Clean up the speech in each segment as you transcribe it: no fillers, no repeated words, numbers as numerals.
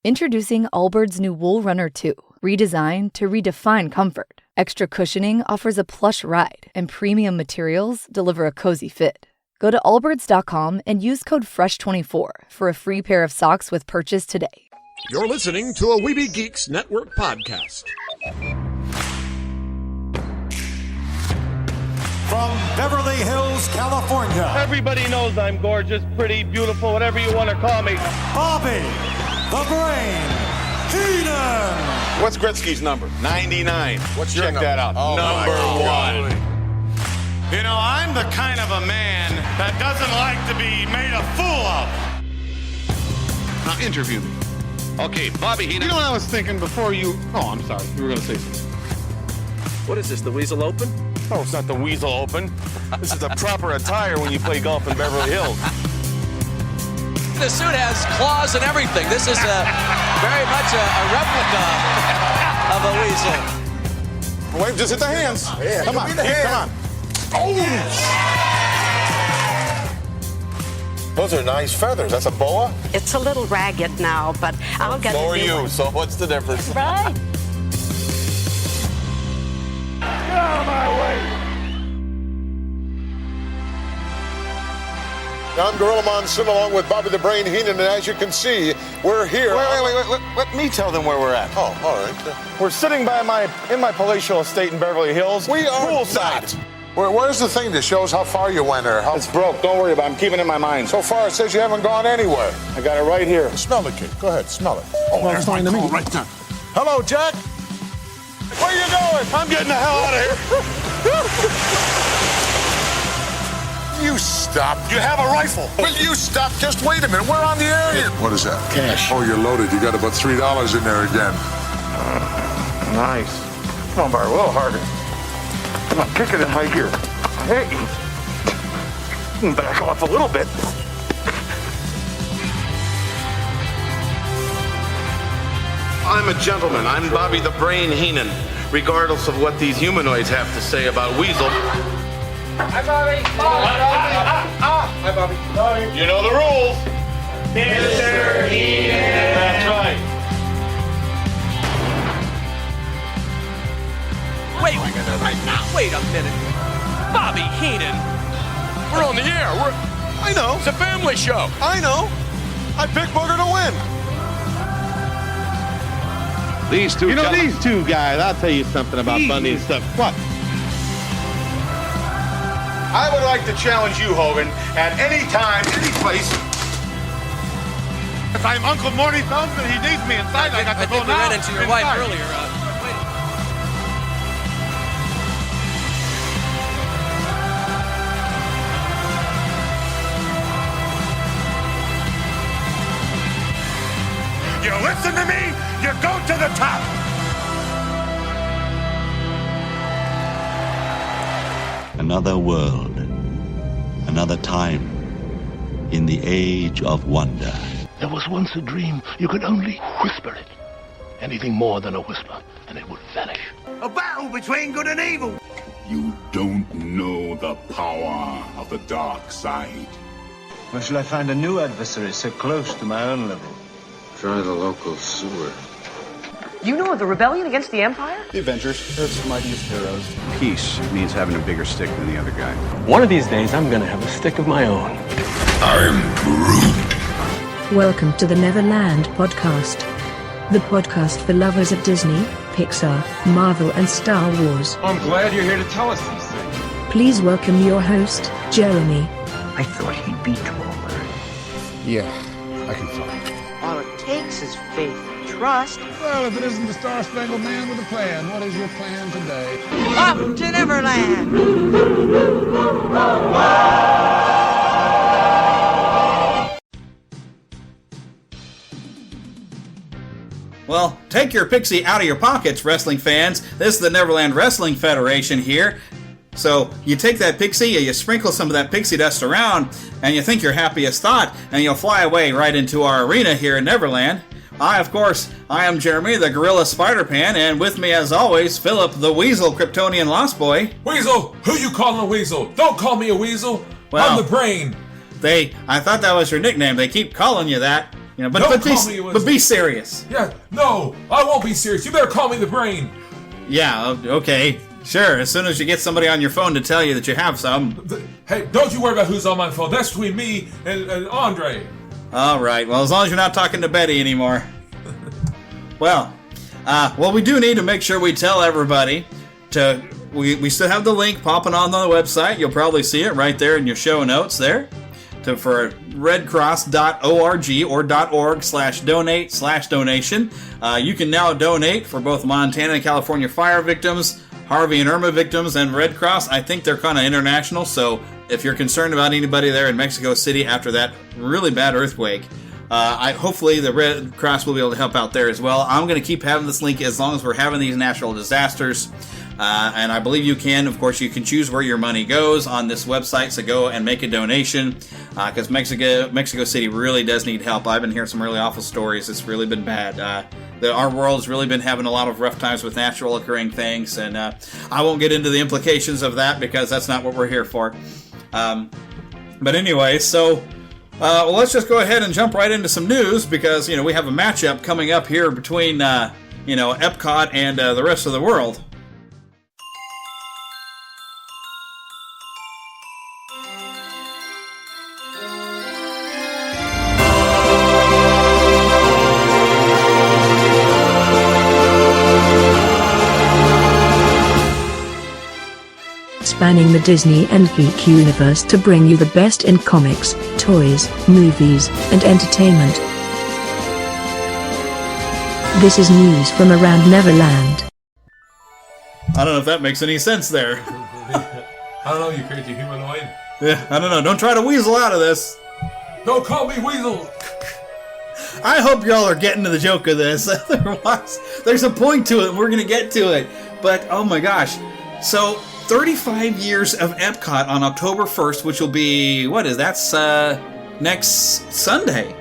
Introducing Allbirds' new Wool Runner 2, redesigned to redefine comfort. Extra cushioning offers a plush ride, and premium materials deliver a cozy fit. Go to allbirds.com and use code FRESH24 for a free pair of socks with purchase today. You're listening to a Weeby Geeks Network podcast. From Beverly Hills, California. Everybody knows I'm gorgeous, pretty, beautiful, whatever you want to call me. Bobby, the Brain, Heenan. What's Gretzky's number? 99. What's your Check number? that out. Oh, number one. You know, I'm the kind of a man that doesn't like to be made a fool of. Now interview me. Okay, Bobby Heenan. You know what I was thinking before you... Oh, I'm sorry. You were going to say something. What is this, the Weasel Open? Oh, it's not the Weasel Open. This is the proper attire when you play golf in Beverly Hills. The suit has claws and everything. This is very much a replica of a weasel. Wait, just hit the hands. Yeah, come on, come on. Oh! Those are nice feathers. That's a boa? It's a little ragged now, but I'll get it. So are you, so what's the difference? Right. Get out of my way! I'm Gorilla Monsoon along with Bobby the Brain Heenan, and as you can see, we're here. Wait. Let me tell them where we're at. Oh, all right. We're sitting in my palatial estate in Beverly Hills. We are poolside. not. Where's the thing that shows how far you went or how... It's broke. Don't worry about it. I'm keeping it in my mind. So far, it says you haven't gone anywhere. I got it right here. Smell the kid. Go ahead, smell it. Oh, there's my call right there. Hello, Jack. Where you going? I'm getting the hell out of here. You stop. You have a rifle. Will you stop? Just wait a minute. We're on the air here. What is that? Cash. Oh, you're loaded. You got about $3 in there again. Nice. Come on, Bart. A little harder. Come on, kick it in high gear. Hey. Back off a little bit. I'm a gentleman. I'm Bobby the Brain Heenan, regardless of what these humanoids have to say about Weasel. Hi, Bobby. Hi, Bobby. You know the rules. Mr. Heenan. That's right. Wait a minute. Bobby Heenan. We're on the air. I know. It's a family show. I know. I picked Booger to win. These two guys, I'll tell you something about Bundy and stuff. What? I would like to challenge you, Hogan, at any time, any place. If I'm Uncle Morty Thumbs and he needs me inside, I got to go now. I think we ran into your wife earlier. Wait. You listen to me, you go to the top. Another world, another time, in the age of wonder. There was once a dream. You could only whisper it. Anything more than a whisper, and it would vanish. A battle between good and evil. You don't know the power of the dark side. Where shall I find a new adversary so close to my own level? Try the local sewer. You know of the rebellion against the Empire? The Avengers, Earth's mightiest heroes. Peace means having a bigger stick than the other guy. One of these days, I'm gonna have a stick of my own. I'm Groot. Welcome to the Neverland Podcast. The podcast for lovers of Disney, Pixar, Marvel and Star Wars. I'm glad you're here to tell us these things. Please welcome your host, Jeremy. I thought he'd be taller. Yeah, I can fly. All it takes is faith and trust. Well, if it isn't the Star-Spangled Man with a plan, what is your plan today? Up to Neverland! Well, take your pixie out of your pockets, wrestling fans. This is the Neverland Wrestling Federation here. So you take that pixie, you sprinkle some of that pixie dust around, and you think your happiest thought, and you'll fly away right into our arena here in Neverland. I am Jeremy, the Gorilla Spider-Pan, and with me as always, Phillip, the Weasel Kryptonian Lost Boy. Weasel? Who you calling a weasel? Don't call me a weasel. Well, I'm the Brain. I thought that was your nickname. They keep calling you that. But be serious. Yeah, no, I won't be serious. You better call me the Brain. Yeah, okay. Sure, as soon as you get somebody on your phone to tell you that you have some. Hey, don't you worry about who's on my phone. That's between me and Andre. All right, well, as long as you're not talking to Betty anymore. Well, we do need to make sure we tell everybody to... We still have the link popping on the website. You'll probably see it right there in your show notes there. For redcross.org or .org/donate/donation. You can now donate for both Montana and California fire victims, Harvey and Irma victims, and Red Cross. I think they're kind of international, so if you're concerned about anybody there in Mexico City after that really bad earthquake, hopefully the Red Cross will be able to help out there as well. I'm going to keep having this link as long as we're having these natural disasters. And I believe you can. Of course, you can choose where your money goes on this website, so go and make a donation, because Mexico City really does need help. I've been hearing some really awful stories. It's really been bad. Our world's really been having a lot of rough times with natural occurring things, and I won't get into the implications of that because that's not what we're here for. But anyway, so let's just go ahead and jump right into some news, because we have a matchup coming up here between Epcot and the rest of the world. Spanning the Disney and geek universe to bring you the best in comics, toys, movies, and entertainment. This is news from around Neverland. I don't know if that makes any sense there. I don't know, you crazy humanoid. Yeah, I don't know. Don't try to weasel out of this. Don't call me Weasel. I hope y'all are getting to the joke of this. Otherwise, there's a point to it, and we're going to get to it. But, oh my gosh. So... 35 years of Epcot on October 1st, which will be, that's next Sunday.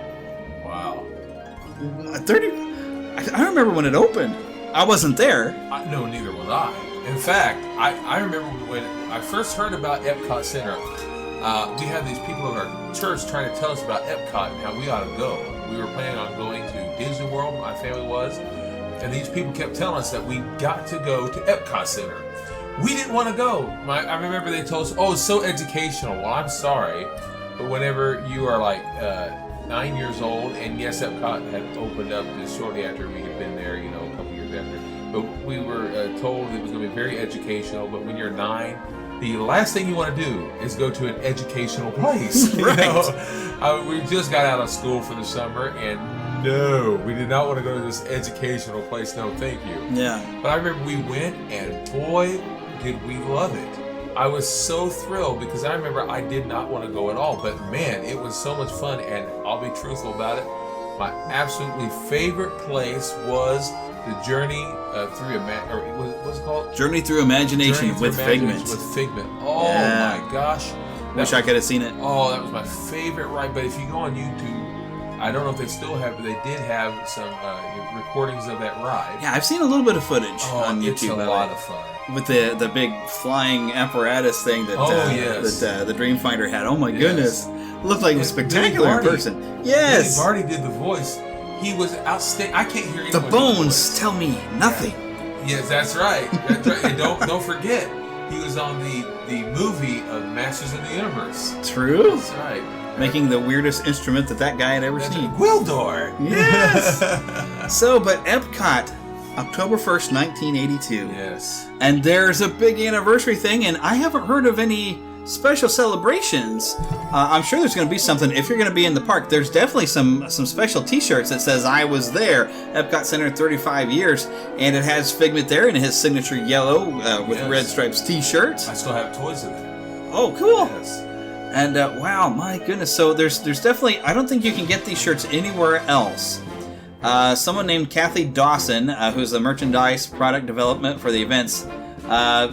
Wow. 30. I remember when it opened. I wasn't there. No, neither was I. In fact, I remember when I first heard about Epcot Center, we had these people in our church trying to tell us about Epcot and how we ought to go. We were planning on going to Disney World, my family was, and these people kept telling us that we got to go to Epcot Center. We didn't want to go. I remember they told us, it's so educational. Well, I'm sorry, but whenever you are like 9 years old, and yes, Epcot had opened up just shortly after we had been there, a couple years after, but we were told it was going to be very educational, but when you're 9, the last thing you want to do is go to an educational place. Right. We just got out of school for the summer, and no, we did not want to go to this educational place. No, thank you. Yeah. But I remember we went, and boy, did we love it. I was so thrilled because I remember I did not want to go at all, but man, it was so much fun, and I'll be truthful about it. My absolutely favorite place was the Journey Through what's it called? Journey Through Imagination with Figment. With Figment. Oh yeah. My gosh. Wish I could have seen it. Oh, that was my favorite ride. But if you go on YouTube, I don't know if they still have, but they did have some recordings of that ride. Yeah, I've seen a little bit of footage on YouTube. It's a lot of fun. With the big flying apparatus thing that the Dreamfinder had. Oh my goodness. It looked like it was spectacular in person. Yes. Barty did the voice. He was outstanding. I can't hear anyone. The bones tell me nothing. Yes, that's right. That's right. And don't forget, he was on the movie of Masters of the Universe. True. That's right. Making the weirdest instrument that guy had ever seen. Gwildor. Yes. But Epcot, October 1st, 1982. Yes. And there's a big anniversary thing, and I haven't heard of any special celebrations. I'm sure there's going to be something. If you're going to be in the park, there's definitely some special t-shirts that says I was there, Epcot Center 35 years, and it has Figment there in his signature yellow with red stripes t-shirt. I still have toys of it. Oh, cool. Yes. And wow, my goodness. So there's definitely, I don't think you can get these shirts anywhere else. Someone named Kathy Dawson, who's the merchandise product development for the events,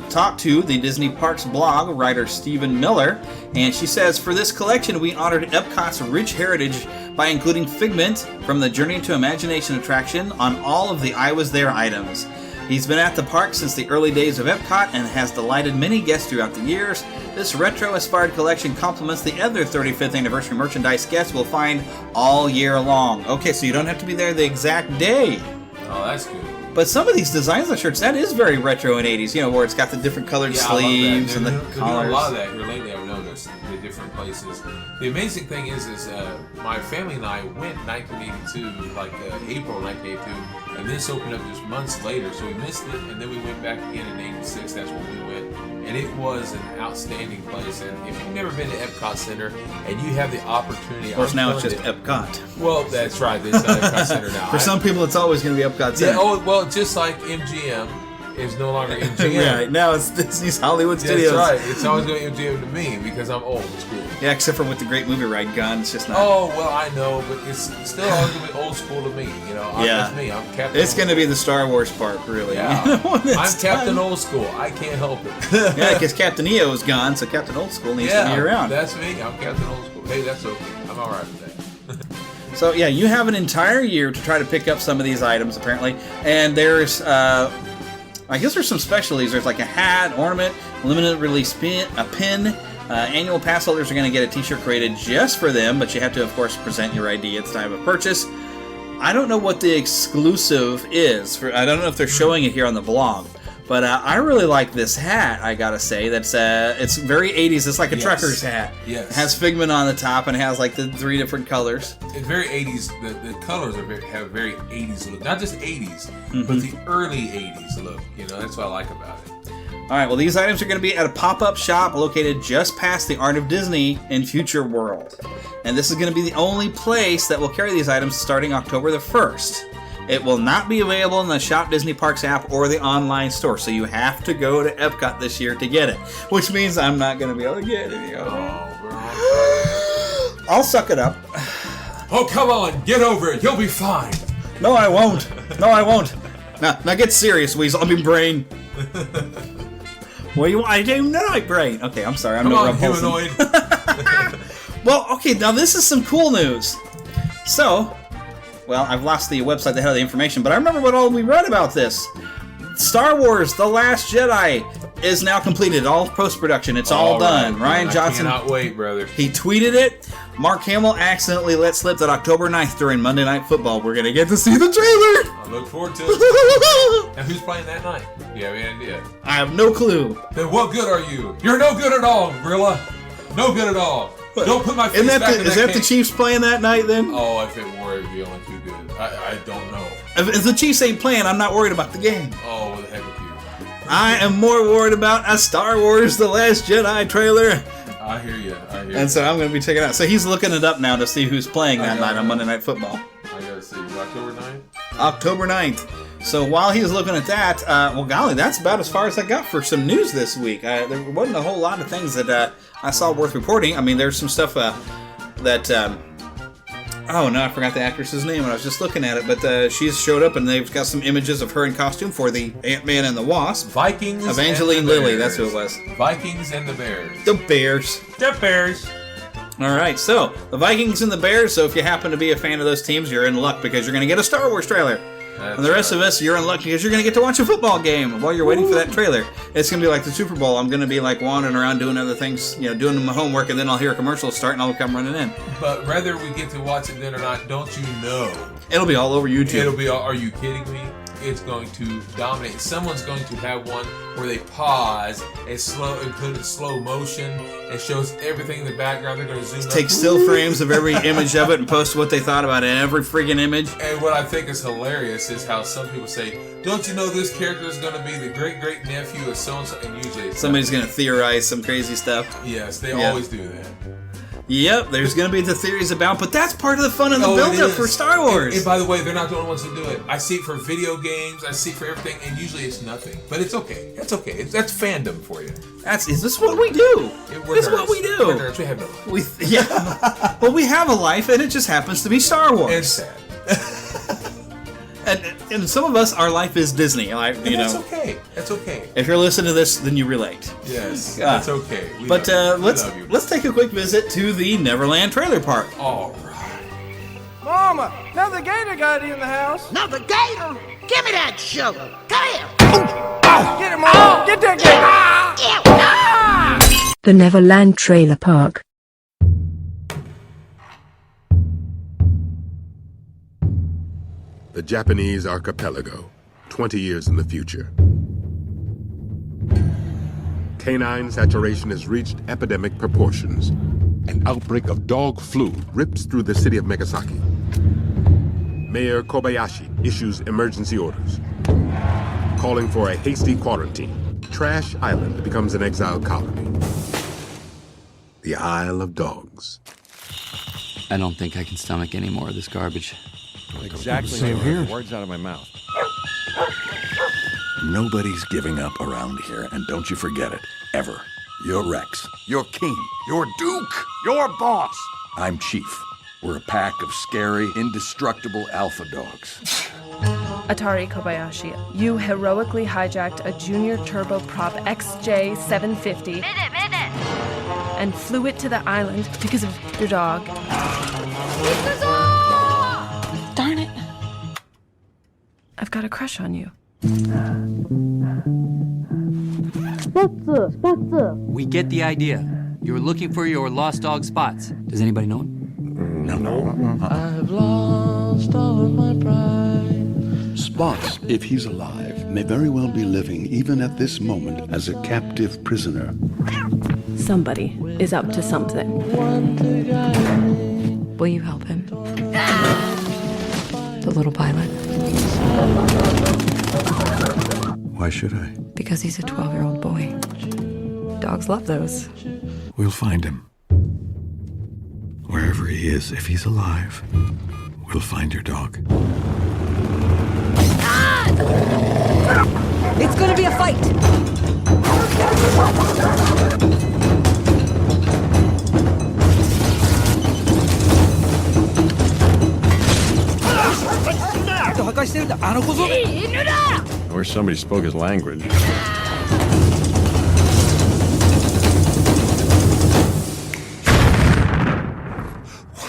talked to the Disney Parks blog writer Stephen Miller, and she says, for this collection we honored Epcot's rich heritage by including Figment from the Journey to Imagination attraction on all of the I Was There items. He's been at the park since the early days of Epcot and has delighted many guests throughout the years. This retro-inspired collection complements the other 35th anniversary merchandise guests will find all year long. Okay, so you don't have to be there the exact day. Oh, that's good. But some of these designs on shirts, that is very retro in 80s, you know, where it's got the different colored sleeves and the collars. They're doing a lot of that here lately, I've noticed, the different places. The amazing thing is my family and I went 1982, like April 1982, and this opened up just months later, so we missed it, and then we went back again in 86, that's when we went. And it was an outstanding place, and if you've never been to Epcot Center, and you have the opportunity... Of course, now it's just Epcot. Well, that's right, it's not Epcot Center now. For some people, it's always going to be Epcot Center. Yeah, oh, well, just like MGM is no longer MGM. Right, now it's Disney's Hollywood Studios. That's right, it's always going to be MGM to me, because I'm old school. Yeah, except for with the Great Movie Ride gone, it's just not... Oh, well, I know, but it's still always going to be old school to me, you know? That's me, I'm Captain It's going to be the Star Wars park, really. Yeah. I'm Captain done. Old School, I can't help it. Yeah, because Captain EO is gone, so Captain Old School needs to be around. That's me, I'm Captain Old School. Hey, that's okay, I'm alright with that. So, yeah, you have an entire year to try to pick up some of these items, apparently, and there's... I guess there's some specialties. There's like a hat, ornament, limited release pin, a pin. Annual pass holders are going to get a t-shirt created just for them, but you have to, of course, present your ID at the time of purchase. I don't know what the exclusive is. I don't know if they're showing it here on the blog, but I really like this hat, I gotta say. It's very 80s. It's like a trucker's hat. Yes. It has Figment on the top and it has like the 3 different colors. It's very 80s. The colors have a very 80s look. Not just 80s, but the early 80s look. You know, that's what I like about it. All right, well, these items are going to be at a pop-up shop located just past the Art of Disney in Future World. And this is going to be the only place that will carry these items starting October the 1st. It will not be available in the Shop Disney Parks app or the online store, so you have to go to Epcot this year to get it, which means I'm not going to be able to get it. I'll suck it up. Oh, come on, get over it. You'll be fine. No, I won't. No, I won't. Now get serious, Weasel. I mean, Brain. What do you want? I didn't know my Brain. Okay, I'm sorry. I'm Come no on, Rob humanoid. Well, okay, now this is some cool news. So, well, I've lost the website that had the information, but I remember what all we read about this. Star Wars The Last Jedi is now completed. All post-production. It's all done. Right, Rian Johnson. I cannot wait, brother. He tweeted it. Mark Hamill accidentally let slip that October 9th during Monday Night Football, we're going to get to see the trailer. I look forward to it. And who's playing that night? Do you have any idea? I have no clue. Then what good are you? You're no good at all, Gorilla. No good at all. Don't put my face back in that Is that the Chiefs playing that night then? Oh, if it were, it'd be only too good. I don't know. If the Chiefs ain't playing, I'm not worried about the game. Oh, what the heck with you? I am more worried about a Star Wars The Last Jedi trailer. I hear you. And so I'm going to be checking it out. So he's looking it up now to see who's playing that night on Monday Night Football. I got to see. October 9th? October 9th. So while he's looking at that, well, golly, that's about as far as I got for some news this week. There wasn't a whole lot of things that I saw worth reporting. I mean, there's some stuff that... oh, no, I forgot the actress's name when I was just looking at it. But she's showed up, and they've got some images of her in costume for the Ant-Man and the Wasp. Vikings Evangeline Lilly, that's who it was. Vikings and the Bears. The Bears. The Bears. All right, so the Vikings and the Bears. So if you happen to be a fan of those teams, you're in luck because you're going to get a Star Wars trailer. And the rest of us, you're in luck because you're going to get to watch a football game while you're waiting for that trailer. It's going to be like the Super Bowl. I'm going to be like wandering around doing other things, you know, doing my homework, and then I'll hear a commercial start and I'll come running in. But whether we get to watch it then or not, don't you know? It'll be all over YouTube. It'll be all, are you kidding me? It's going to dominate. Someone's going to have one where they pause and put it in slow motion and shows everything in the background. They're going to zoom take still frames of every image of it and post what they thought about it in every freaking image. And what I think is hilarious is how some people say, don't you know this character is going to be the great-great-nephew of so-and-so? And usually somebody's going to theorize some crazy stuff. Yes, they always do that. Yep, there's going to be the theories about, but that's part of the fun of the build-up for Star Wars. And by the way, they're not the only ones who do it. I see it for video games, I see it for everything, and usually it's nothing. But it's okay. That's okay. That's fandom for you. Is this what we do? This is what we do. We're nerds. We have no life. Yeah. Well, we have a life, and it just happens to be Star Wars. It's sad. And some of us, our life is Disney. That's okay. That's okay. If you're listening to this, then you relate. Yes, that's okay. Let's take a quick visit to the Neverland Trailer Park. All right. Mama, another gator got in the house. Another gator? Give me that sugar. Come here. Get him on! Get that guy! The Neverland Trailer Park. The Japanese archipelago, 20 years in the future. Canine saturation has reached epidemic proportions. An outbreak of dog flu rips through the city of Megasaki. Mayor Kobayashi issues emergency orders, calling for a hasty quarantine. Trash Island becomes an exile colony. The Isle of Dogs. I don't think I can stomach any more of this garbage. Exactly. Same here. Words out of my mouth. Nobody's giving up around here, and don't you forget it, ever. You're Rex. You're King. You're Duke. You're Boss. I'm Chief. We're a pack of scary, indestructible alpha dogs. Atari Kobayashi, you heroically hijacked a junior turboprop XJ750 and flew it to the island because of your dog. Darn it. I've got a crush on you. We get the idea. You're looking for your lost dog Spots. Does anybody know him? No. I've lost all of my pride. Spots, if he's alive, may very well be living, even at this moment, as a captive prisoner. Somebody is up to something. Will you help him? The little pilot. Why should I? Because he's a 12-year-old boy. Dogs love those. We'll find him. Wherever he is, if he's alive, we'll find your dog. It's gonna be a fight! I wish somebody spoke his language.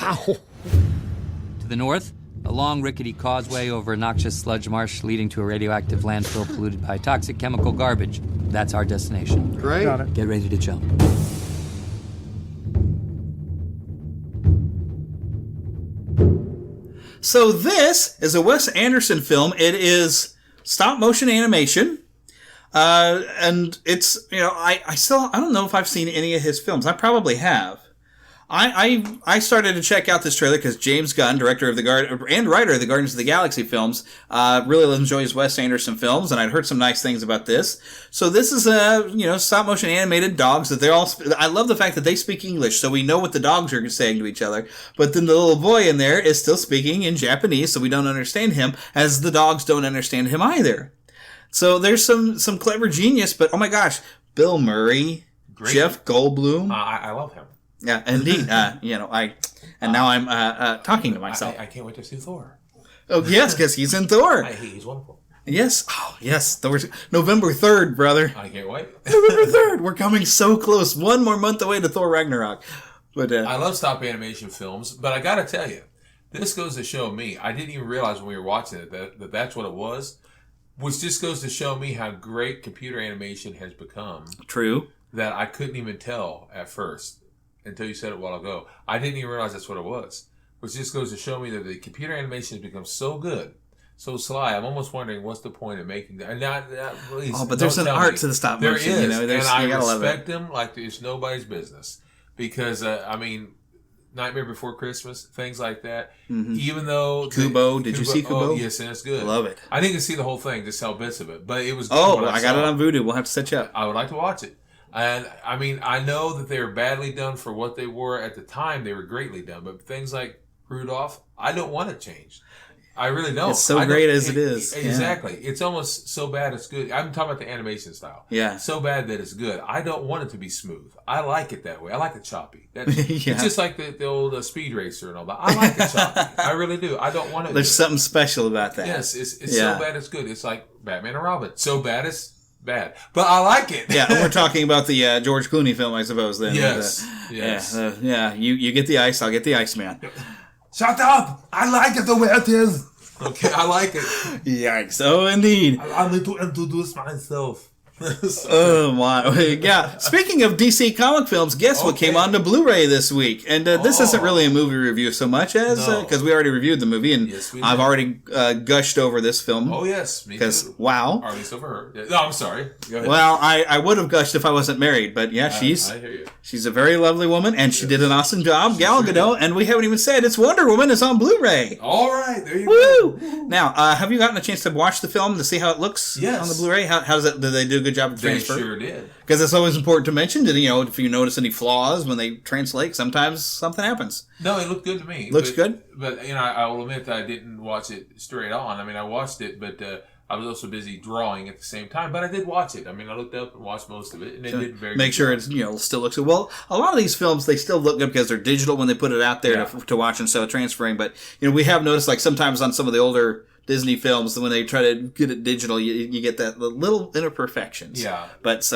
Wow. To the north, a long rickety causeway over a noxious sludge marsh leading to a radioactive landfill polluted by toxic chemical garbage. That's our destination. Great. Got it. Get ready to jump. So this is a Wes Anderson film. It is stop motion animation. And it's, I don't know if I've seen any of his films. I probably have. I started to check out this trailer because James Gunn, director of and writer of the Guardians of the Galaxy films, really enjoys Wes Anderson films, and I'd heard some nice things about this. So this is stop motion animated dogs that they're all. I love the fact that they speak English, so we know what the dogs are saying to each other. But then the little boy in there is still speaking in Japanese, so we don't understand him, as the dogs don't understand him either. So there's some clever genius, but oh my gosh, Bill Murray, great. Jeff Goldblum. I love him. Yeah, indeed. Now I'm talking to myself. I can't wait to see Thor. Oh, yes, because he's in Thor. He's wonderful. Yes. Oh, yes. Thor's November 3rd, brother. I can't wait. November 3rd. We're coming so close. One more month away to Thor Ragnarok. But I love stop animation films, but I got to tell you, this goes to show me, I didn't even realize when we were watching it that that's what it was, which just goes to show me how great computer animation has become. True. That I couldn't even tell at first. Until you said it a while ago. I didn't even realize that's what it was. Which just goes to show me that the computer animation has become so good, so sly. I'm almost wondering what's the point of making that. Please, but there's an art to the stop motion. There is, and I respect them like it's nobody's business. Because, Nightmare Before Christmas, things like that. Mm-hmm. Even though... Kubo, did you see Kubo? Oh, yes, and it's good. Love it. I didn't see the whole thing, just saw bits of it. But it was good. Oh, I got it on Vudu. We'll have to set you up. I would like to watch it. And, I know that they were badly done for what they were at the time. They were greatly done. But things like Rudolph, I don't want it changed. I really don't. It's so great as it is. Exactly. Yeah. It's almost so bad it's good. I'm talking about the animation style. Yeah. So bad that it's good. I don't want it to be smooth. I like it that way. I like it choppy. It's just like the old Speed Racer and all that. I like it choppy. I really do. I don't want it. There's something special about that. Yes. It's so bad it's good. It's like Batman and Robin. So bad it's bad, but I like it. Yeah, and we're talking about the George Clooney film, I suppose. Then, yes. You get the ice, I'll get the Iceman. Shut up! I like it the way it is. Okay, I like it. Yikes! Oh, indeed. I need to introduce myself. Oh my! Yeah. Speaking of DC comic films, guess what came on to Blu-ray this week? And this isn't really a movie review so much as because we already reviewed the movie, and I've already gushed over this film. Oh yes, me too. Wow. Or at least over her. Yeah. No, I'm sorry. Go ahead. Well, I would have gushed if I wasn't married, but yeah, I hear you. She's a very lovely woman, and she did an awesome job, Gal Gadot. And we haven't even said it's Wonder Woman is on Blu-ray. All right, there you go. Now, have you gotten a chance to watch the film to see how it looks on the Blu-ray? How does that? Did they do a good job of transfer? They sure did. Because it's always important to mention that, if you notice any flaws when they translate, sometimes something happens. No, it looked good to me. Looks good? But, I will admit that I didn't watch it straight on. I mean, I watched it, but I was also busy drawing at the same time. But I did watch it. I mean, I looked up and watched most of it, and it did very good. Make sure it still looks good. Well, a lot of these films, they still look good because they're digital when they put it out there to watch instead of transferring. But, we have noticed, like, sometimes on some of the older Disney films, when they try to get it digital, you get that little imperfections. Yeah. But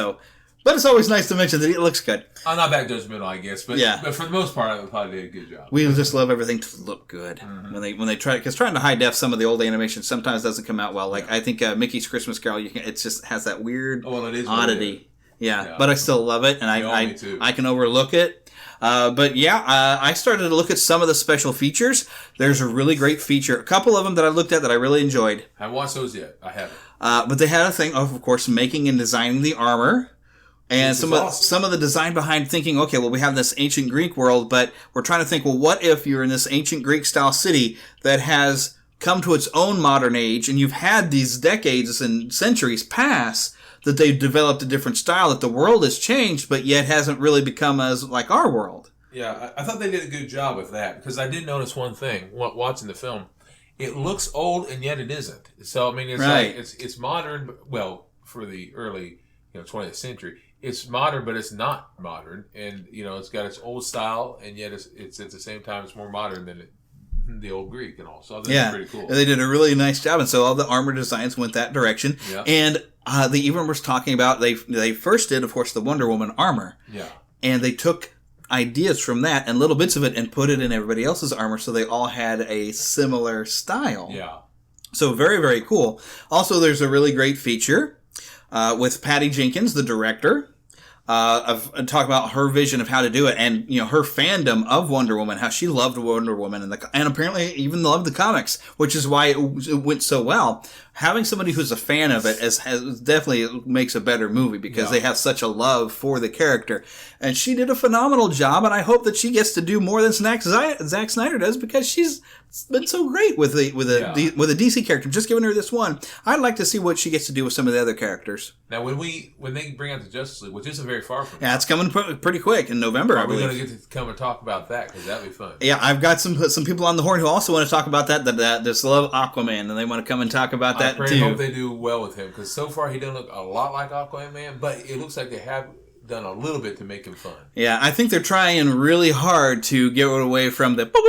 it's always nice to mention that it looks good. I'm not that judgmental, I guess, but for the most part, I probably did a good job. We just love everything to look good when they try, because trying to high def some of the old animation sometimes doesn't come out well. Like I think Mickey's Christmas Carol, it just has that weird oddity. Yeah, but I still love it, and I can overlook it. I started to look at some of the special features. There's a really great feature. A couple of them that I looked at that I really enjoyed. I haven't watched those yet. I haven't. But they had a thing of course, making and designing the armor. And some of the design behind thinking, okay, well, we have this ancient Greek world, but we're trying to think, well, what if you're in this ancient Greek-style city that has come to its own modern age, and you've had these decades and centuries pass, that they've developed a different style, that the world has changed, but yet hasn't really become as like our world. Yeah, I thought they did a good job with that, because I did notice one thing watching the film. It looks old, and yet it isn't. So, I mean, it's like it's modern, well, for the early 20th century. It's modern, but it's not modern, and it's got its old style, and yet it's at the same time it's more modern than the old Greek and all. So I think it's pretty cool. They did a really nice job, and so all the armor designs went that direction. Yeah. And they even was talking about they first did, of course, the Wonder Woman armor. Yeah. And they took ideas from that and little bits of it and put it in everybody else's armor, so they all had a similar style. Yeah. So very, very cool. Also, there's a really great feature with Patty Jenkins, the director. Talk about her vision of how to do it, and her fandom of Wonder Woman, how she loved Wonder Woman, and apparently even loved the comics, which is why it went so well. Having somebody who's a fan of it has definitely makes a better movie because they have such a love for the character, and she did a phenomenal job. And I hope that she gets to do more than Zack Snyder does, because she's been so great with a DC character. Just giving her this one, I'd like to see what she gets to do with some of the other characters. Now, when they bring out the Justice League, which isn't very far from it's coming pretty quick in November. I believe we're going to get to come and talk about that, because that'd be fun. Yeah, I've got some people on the horn who also want to talk about that just love Aquaman, and they want to come and talk about that too. I hope they do well with him, because so far he doesn't look a lot like Aquaman, but it looks like they have done a little bit to make him fun. Yeah, I think they're trying really hard to get away from the people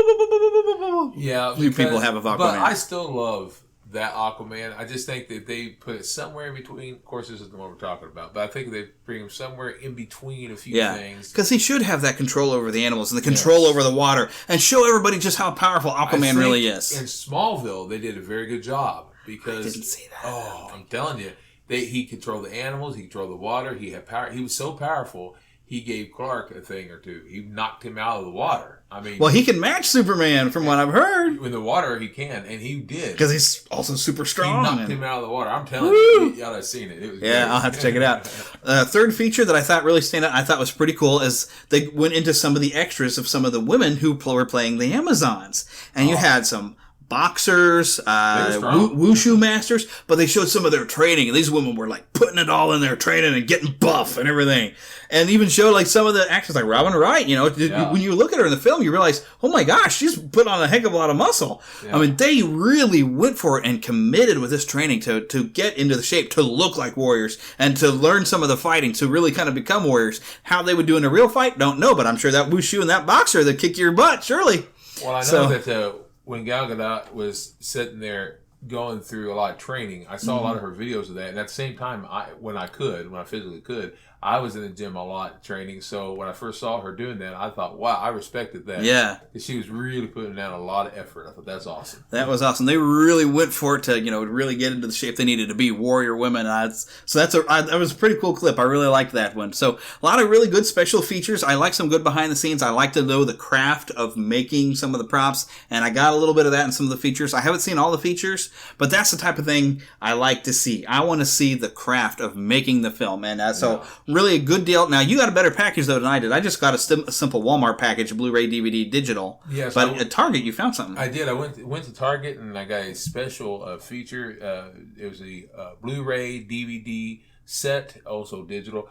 have of Aquaman. But I still love that Aquaman. I just think that they put it somewhere in between. Of course, this is the one we're talking about, but I think they bring him somewhere in between a few things. Because he should have that control over the animals and the control over the water, and show everybody just how powerful Aquaman really is. In Smallville, they did a very good job, because I didn't see that. Oh, I'm telling you. He controlled the animals. He controlled the water. He had power. He was so powerful. He gave Clark a thing or two. He knocked him out of the water. I mean, well, he can match Superman, from what I've heard. In the water, he can, and he did, because he's also super strong. He knocked him out of the water. I'm telling you, y'all have seen it. It was great. I'll have to check it out. Third feature that I thought really stand out, I thought was pretty cool, is they went into some of the extras of some of the women who were playing the Amazons, and you had some boxers, wushu masters, but they showed some of their training, and these women were like putting it all in their training and getting buff and everything, and even showed like some of the actors like Robin Wright. When you look at her in the film, you realize, oh my gosh, she's put on a heck of a lot of muscle. I mean, they really went for it and committed with this training to get into the shape, to look like warriors, and to learn some of the fighting, to really kind of become warriors. How they would do in a real fight, don't know, but I'm sure that wushu and that boxer, they'd kick your butt, surely. Well, I know that when Gal Gadot was sitting there going through a lot of training. I saw a lot of her videos of that, and at the same time, when I physically could, I was in the gym a lot training. So when I first saw her doing that, I thought, wow, I respected that. Yeah, because she was really putting down a lot of effort. I thought that's awesome. That was awesome. They really went for it to really get into the shape they needed to be warrior women. That was a pretty cool clip. I really liked that one. So a lot of really good special features. I like some good behind the scenes. I like to know the craft of making some of the props, and I got a little bit of that in some of the features. I haven't seen all the features, but that's the type of thing I like to see. I want to see the craft of making the film, and so really a good deal. Now, you got a better package, though, than I did. I just got a simple Walmart package, Blu-ray, DVD, digital. Yes, but at Target, you found something. I did. I went to Target, and I got a special feature. It was a Blu-ray, DVD set, also digital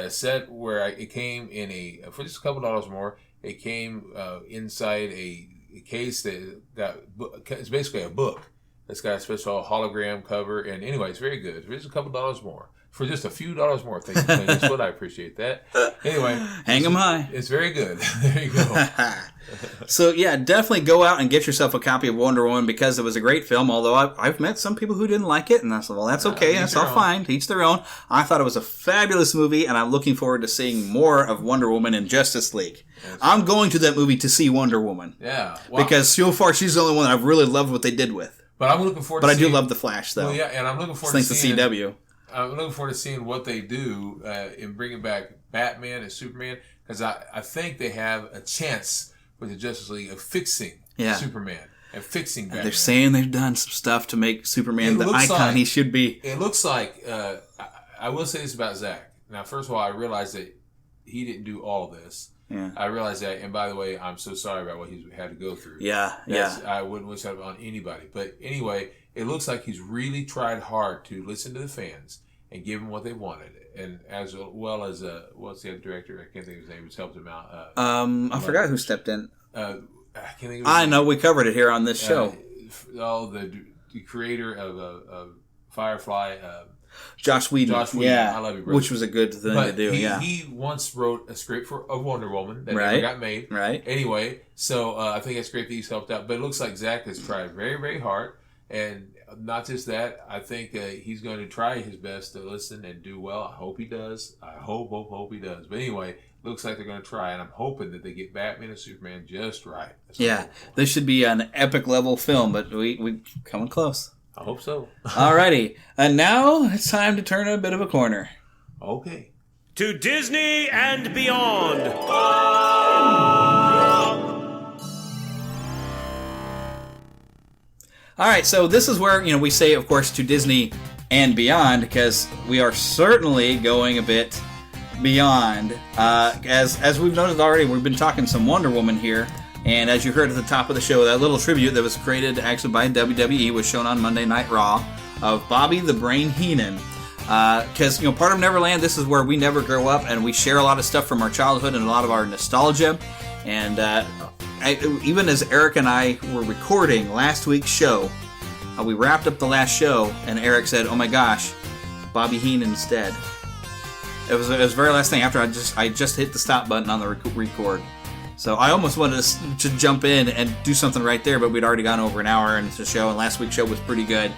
set, where it came in for just a couple dollars more. It came inside a case it's basically a book. It's got a special hologram cover, and anyway, it's very good. It's just a couple dollars more. For just a few dollars more. Thank you, Clint Eastwood. I appreciate that. Anyway. Hang them high. It's very good. There you go. So, yeah, definitely go out and get yourself a copy of Wonder Woman, because it was a great film, although I've met some people who didn't like it, and I said, well, that's okay. That's all fine. Each their own. I thought it was a fabulous movie, and I'm looking forward to seeing more of Wonder Woman in Justice League. I'm going to that movie to see Wonder Woman. Yeah. Because so far, she's the only one that I've really loved what they did with. But I'm looking forward to seeing... But I do love The Flash, though. Well, yeah, and I'm looking forward to seeing... Thanks to CW. I'm looking forward to seeing what they do in bringing back Batman and Superman, because I think they have a chance with the Justice League of fixing Superman and fixing Batman. They're saying they've done some stuff to make Superman the icon he should be. It looks like, I will say this about Zach. Now, first of all, I realized that he didn't do all of this. Yeah. I realized that, and by the way, I'm so sorry about what he's had to go through. Yeah. I wouldn't wish that on anybody. But anyway, it looks like he's really tried hard to listen to the fans and give them what they wanted, and as well as what's the other director? I can't think of his name. Who's helped him out? I forgot who stepped in. I can't think of his name. I know we covered it here on this show. The creator of Firefly. Josh Whedon. I love you, brother. Which was a good thing to do. He once wrote a script of Wonder Woman that never got made. Right. Anyway, so I think it's great that he's helped out. But it looks like Zach has tried very, very hard, and not just that. I think he's going to try his best to listen and do well. I hope he does. I hope he does. But anyway, looks like they're going to try, and I'm hoping that they get Batman and Superman just right. This should be an epic level film, but we coming close. I hope so. Alrighty. And now it's time to turn a bit of a corner. Okay. To Disney and beyond. Alright, so this is where, we say, of course, to Disney and beyond, because we are certainly going a bit beyond. As we've noted already, we've been talking some Wonder Woman here. And as you heard at the top of the show, that little tribute that was created actually by WWE was shown on Monday Night Raw of Bobby the Brain Heenan. Because, part of Neverland, this is where we never grow up, and we share a lot of stuff from our childhood and a lot of our nostalgia. And even as Eric and I were recording last week's show, we wrapped up the last show, and Eric said, "Oh my gosh, Bobby Heenan's dead." It was the very last thing after I just hit the stop button on the record. So I almost wanted to jump in and do something right there, but we'd already gone over an hour into the show, and last week's show was pretty good.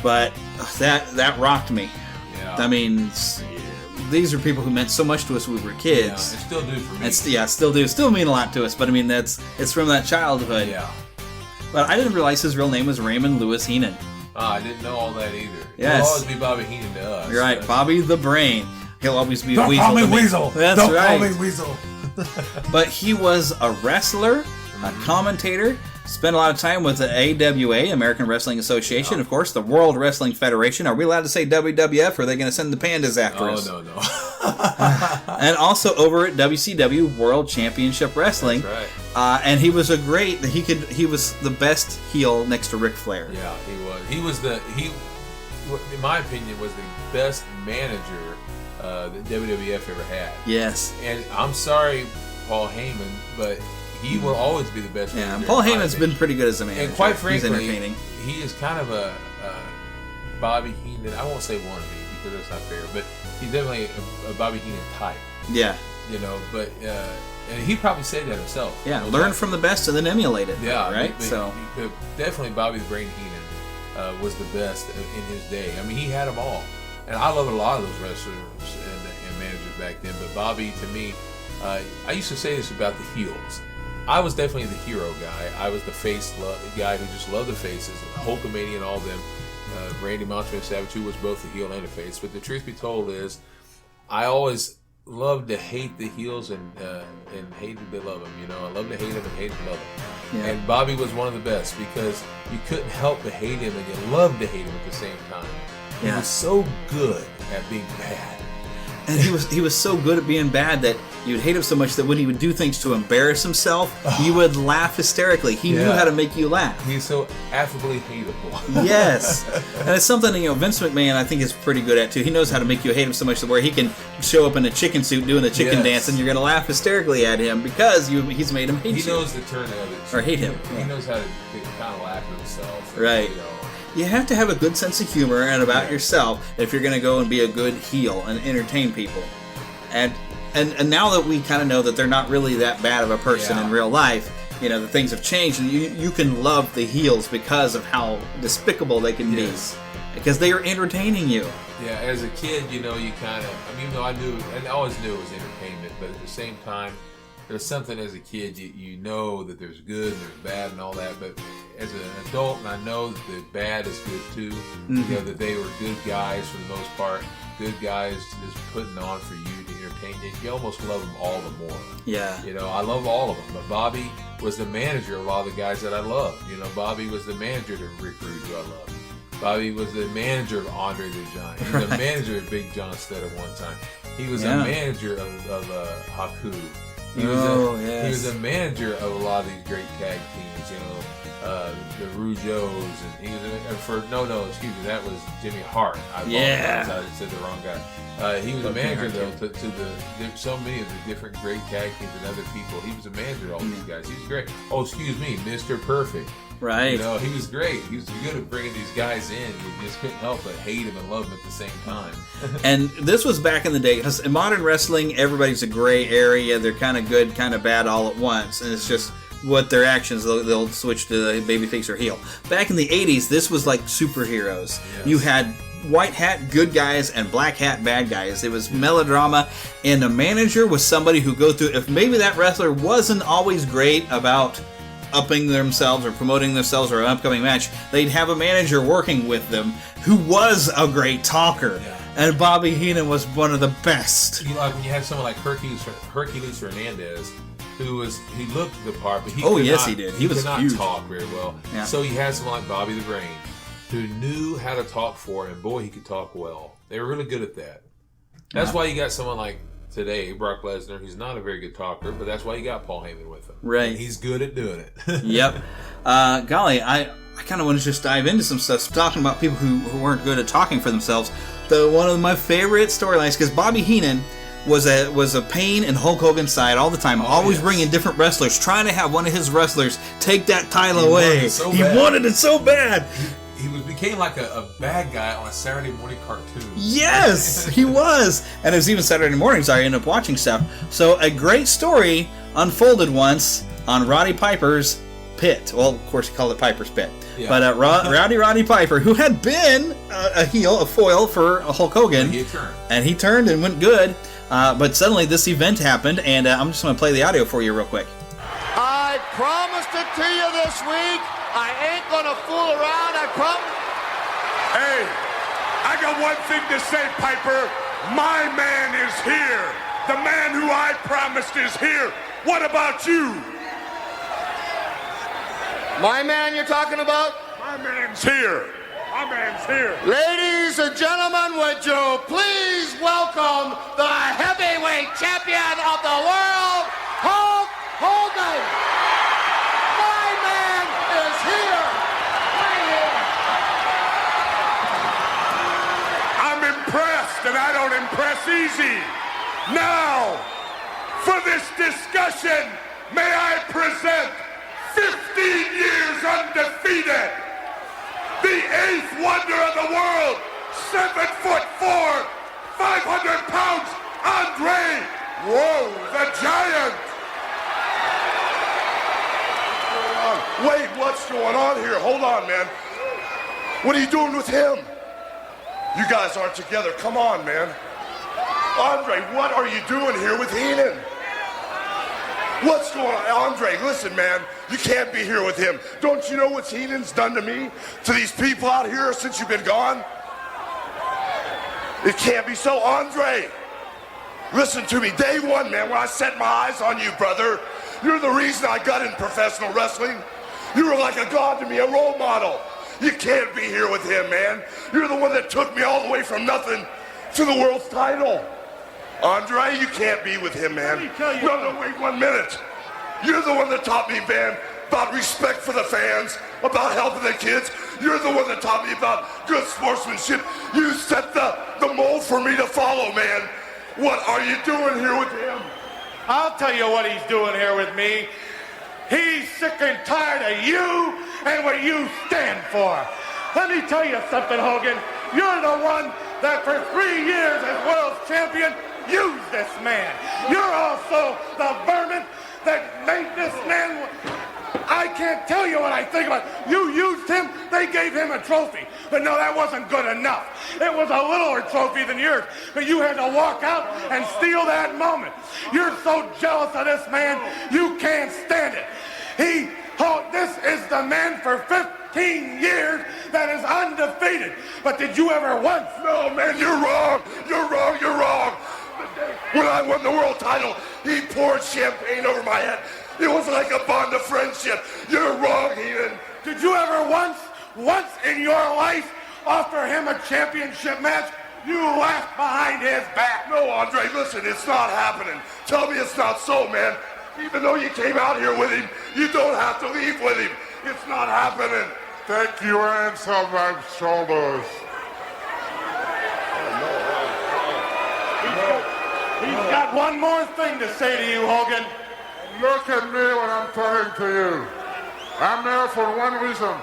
But that rocked me. Yeah. I mean, these are people who meant so much to us when we were kids. Yeah, it still do for me. Still do. Still mean a lot to us, but I mean, it's from that childhood. Yeah. But I didn't realize his real name was Raymond Lewis Heenan. I didn't know all that either. Yes. He'll always be Bobby Heenan to us. You're right. Bobby the Brain. He'll always be Don't Weasel. call me Weasel. That's Don't right. call me Weasel. But he was a wrestler, a commentator, spent a lot of time with the AWA, American Wrestling Association, of course, the World Wrestling Federation. Are we allowed to say WWF, or are they going to send the pandas after us? No. And also over at WCW, World Championship Wrestling. That's right. And he was he was the best heel next to Ric Flair. Yeah, he was. He, in my opinion, was the best manager that WWF ever had. Yes. And I'm sorry, Paul Heyman, but he will always be the best manager. Yeah, Paul Heyman's been pretty good as a manager. And quite frankly, he's entertaining. He is kind of a Bobby Heenan. I won't say wannabe because that's not fair, but he's definitely a Bobby Heenan type. Yeah. But and he probably said that himself. Yeah, learn from the best and then emulate it. Yeah, right. Definitely Bobby the Brain Heenan. was the best in his day. I mean, he had them all. And I love a lot of those wrestlers and managers back then. But Bobby, to me, I used to say this about the heels. I was definitely the hero guy. I was the face guy who just loved the faces. Hulkamania and all them. Randy Macho and Savage, who was both the heel and the face. But the truth be told is, I always loved to hate the heels and hated to love them. You know, I loved to hate them and hated to love them. Yeah. And Bobby was one of the best because you couldn't help but hate him, and you loved to hate him at the same time. He was so good at being bad. And he was so good at being bad that you would hate him so much that when he would do things to embarrass himself, you would laugh hysterically. He knew how to make you laugh. He's so affably hateable. Yes. And it's something, Vince McMahon, I think, is pretty good at, too. He knows how to make you hate him so much that where he can show up in a chicken suit doing a chicken dance, and you're going to laugh hysterically at him because he's made him hate you. He knows the turn of it. Or hate him. He knows how to kind of laugh at himself. Right. You have to have a good sense of humor and about yourself if you're going to go and be a good heel and entertain people. And now that we kind of know that they're not really that bad of a person in real life, the things have changed, and you can love the heels because of how despicable they can be. Because they are entertaining you. Yeah, as a kid, you kind of, even though I always knew it was entertainment, but at the same time, there's something as a kid, you know that there's good and there's bad and all that, but as an adult, and I know that the bad is good too, that they were good guys for the most part, good guys just putting on for you to entertain you. You almost love them all the more. Yeah. I love all of them, but Bobby was the manager of a lot of the guys that I loved. Bobby was the manager to Rick Rude, who I loved. Bobby was the manager of Andre the Giant. He was the manager of Big John Studd at one time. He was a manager of Haku. He was a manager of a lot of these great tag teams, the Rougeaus, and he was excuse me, that was Jimmy Hart. I said the wrong guy. He was a manager though to so many of the different great tag teams and other people. He was a manager of all these guys. He was great. Oh, excuse me, Mr. Perfect. Right. He was great. He was good at bringing these guys in. You just couldn't help but hate him and love him at the same time. And this was back in the day. Because in modern wrestling, everybody's a gray area. They're kind of good, kind of bad all at once. And it's just what their actions, they'll switch to babyface or heel. Back in the 80s, this was like superheroes. Yes. You had white hat good guys and black hat bad guys. It was melodrama. And the manager was somebody who go through, if maybe that wrestler wasn't always great about upping themselves or promoting themselves or an upcoming match, they'd have a manager working with them who was a great talker. Yeah. And Bobby Heenan was one of the best. Like when you had someone like Hercules Hernandez, he looked the part, but he did. He was could not huge. Talk very well. Yeah. So you had someone like Bobby the Brain, who knew how to talk for him, and boy, he could talk well. They were really good at that. That's why you got someone like today, Brock Lesnar. He's not a very good talker, but that's why you got Paul Heyman with him. Right. And he's good at doing it. Yep. Golly, I kind of want to just dive into some stuff, talking about people who weren't good at talking for themselves. One of my favorite storylines, because Bobby Heenan was a pain in Hulk Hogan's side all the time, always bringing different wrestlers, trying to have one of his wrestlers take that title away. He wanted it so bad. He became like a bad guy on a Saturday morning cartoon. Yes, he was. And it was even Saturday mornings I ended up watching stuff. So a great story unfolded once on Roddy Piper's pit. Well, of course he called it Piper's pit. Yeah. But Roddy Piper, who had been a foil for Hulk Hogan. And he turned and went good. But suddenly this event happened, and I'm just going to play the audio for you real quick. I promised it to you this week. I ain't gonna fool around, I promise. Hey, I got one thing to say, Piper. My man is here. The man who I promised is here. What about you? My man you're talking about? My man's here. My man's here. Ladies and gentlemen, would you please welcome the heavyweight champion of the world, Hulk Hogan. And I don't impress easy. Now, for this discussion, may I present 15 years undefeated, the 8th wonder of the world, 7'4", 500 pounds, Andre, the Giant. Wait, what's going on here? Hold on, man. What are you doing with him? You guys aren't together. Come on, man. Andre, what are you doing here with Heenan? What's going on? Andre, listen, man. You can't be here with him. Don't you know what Heenan's done to me? To these people out here since you've been gone? It can't be so. Andre, listen to me. Day one, man, when I set my eyes on you, brother, you're the reason I got in professional wrestling. You were like a god to me, a role model. You can't be here with him, man. You're the one that took me all the way from nothing to the world's title. Andre, you can't be with him, man. No, wait 1 minute. You're the one that taught me, man, about respect for the fans, about helping the kids. You're the one that taught me about good sportsmanship. You set the mold for me to follow, man. What are you doing here with him? I'll tell you what he's doing here with me. He's sick and tired of you and what you stand for. Let me tell you something, Hogan. You're the one that for 3 years as world champion used this man. You're also the vermin that made this man. I can't tell you what I think about it. You used him, they gave him a trophy. But no, that wasn't good enough. It was a littler trophy than yours. But you had to walk out and steal that moment. You're so jealous of this man, you can't stand it. This is the man for 15 years that is undefeated. But did you ever once? No, man, you're wrong. You're wrong. You're wrong. When I won the world title, he poured champagne over my head. It was like a bond of friendship. You're wrong, Heenan. Did you ever once in your life offer him a championship match? You laughed behind his back. No, Andre, listen, it's not happening. Tell me it's not so, man. Even though you came out here with him, you don't have to leave with him. It's not happening. Take your hands off my shoulders. He's got one more thing to say to you, Hogan. Look at me when I'm talking to you. I'm here for one reason.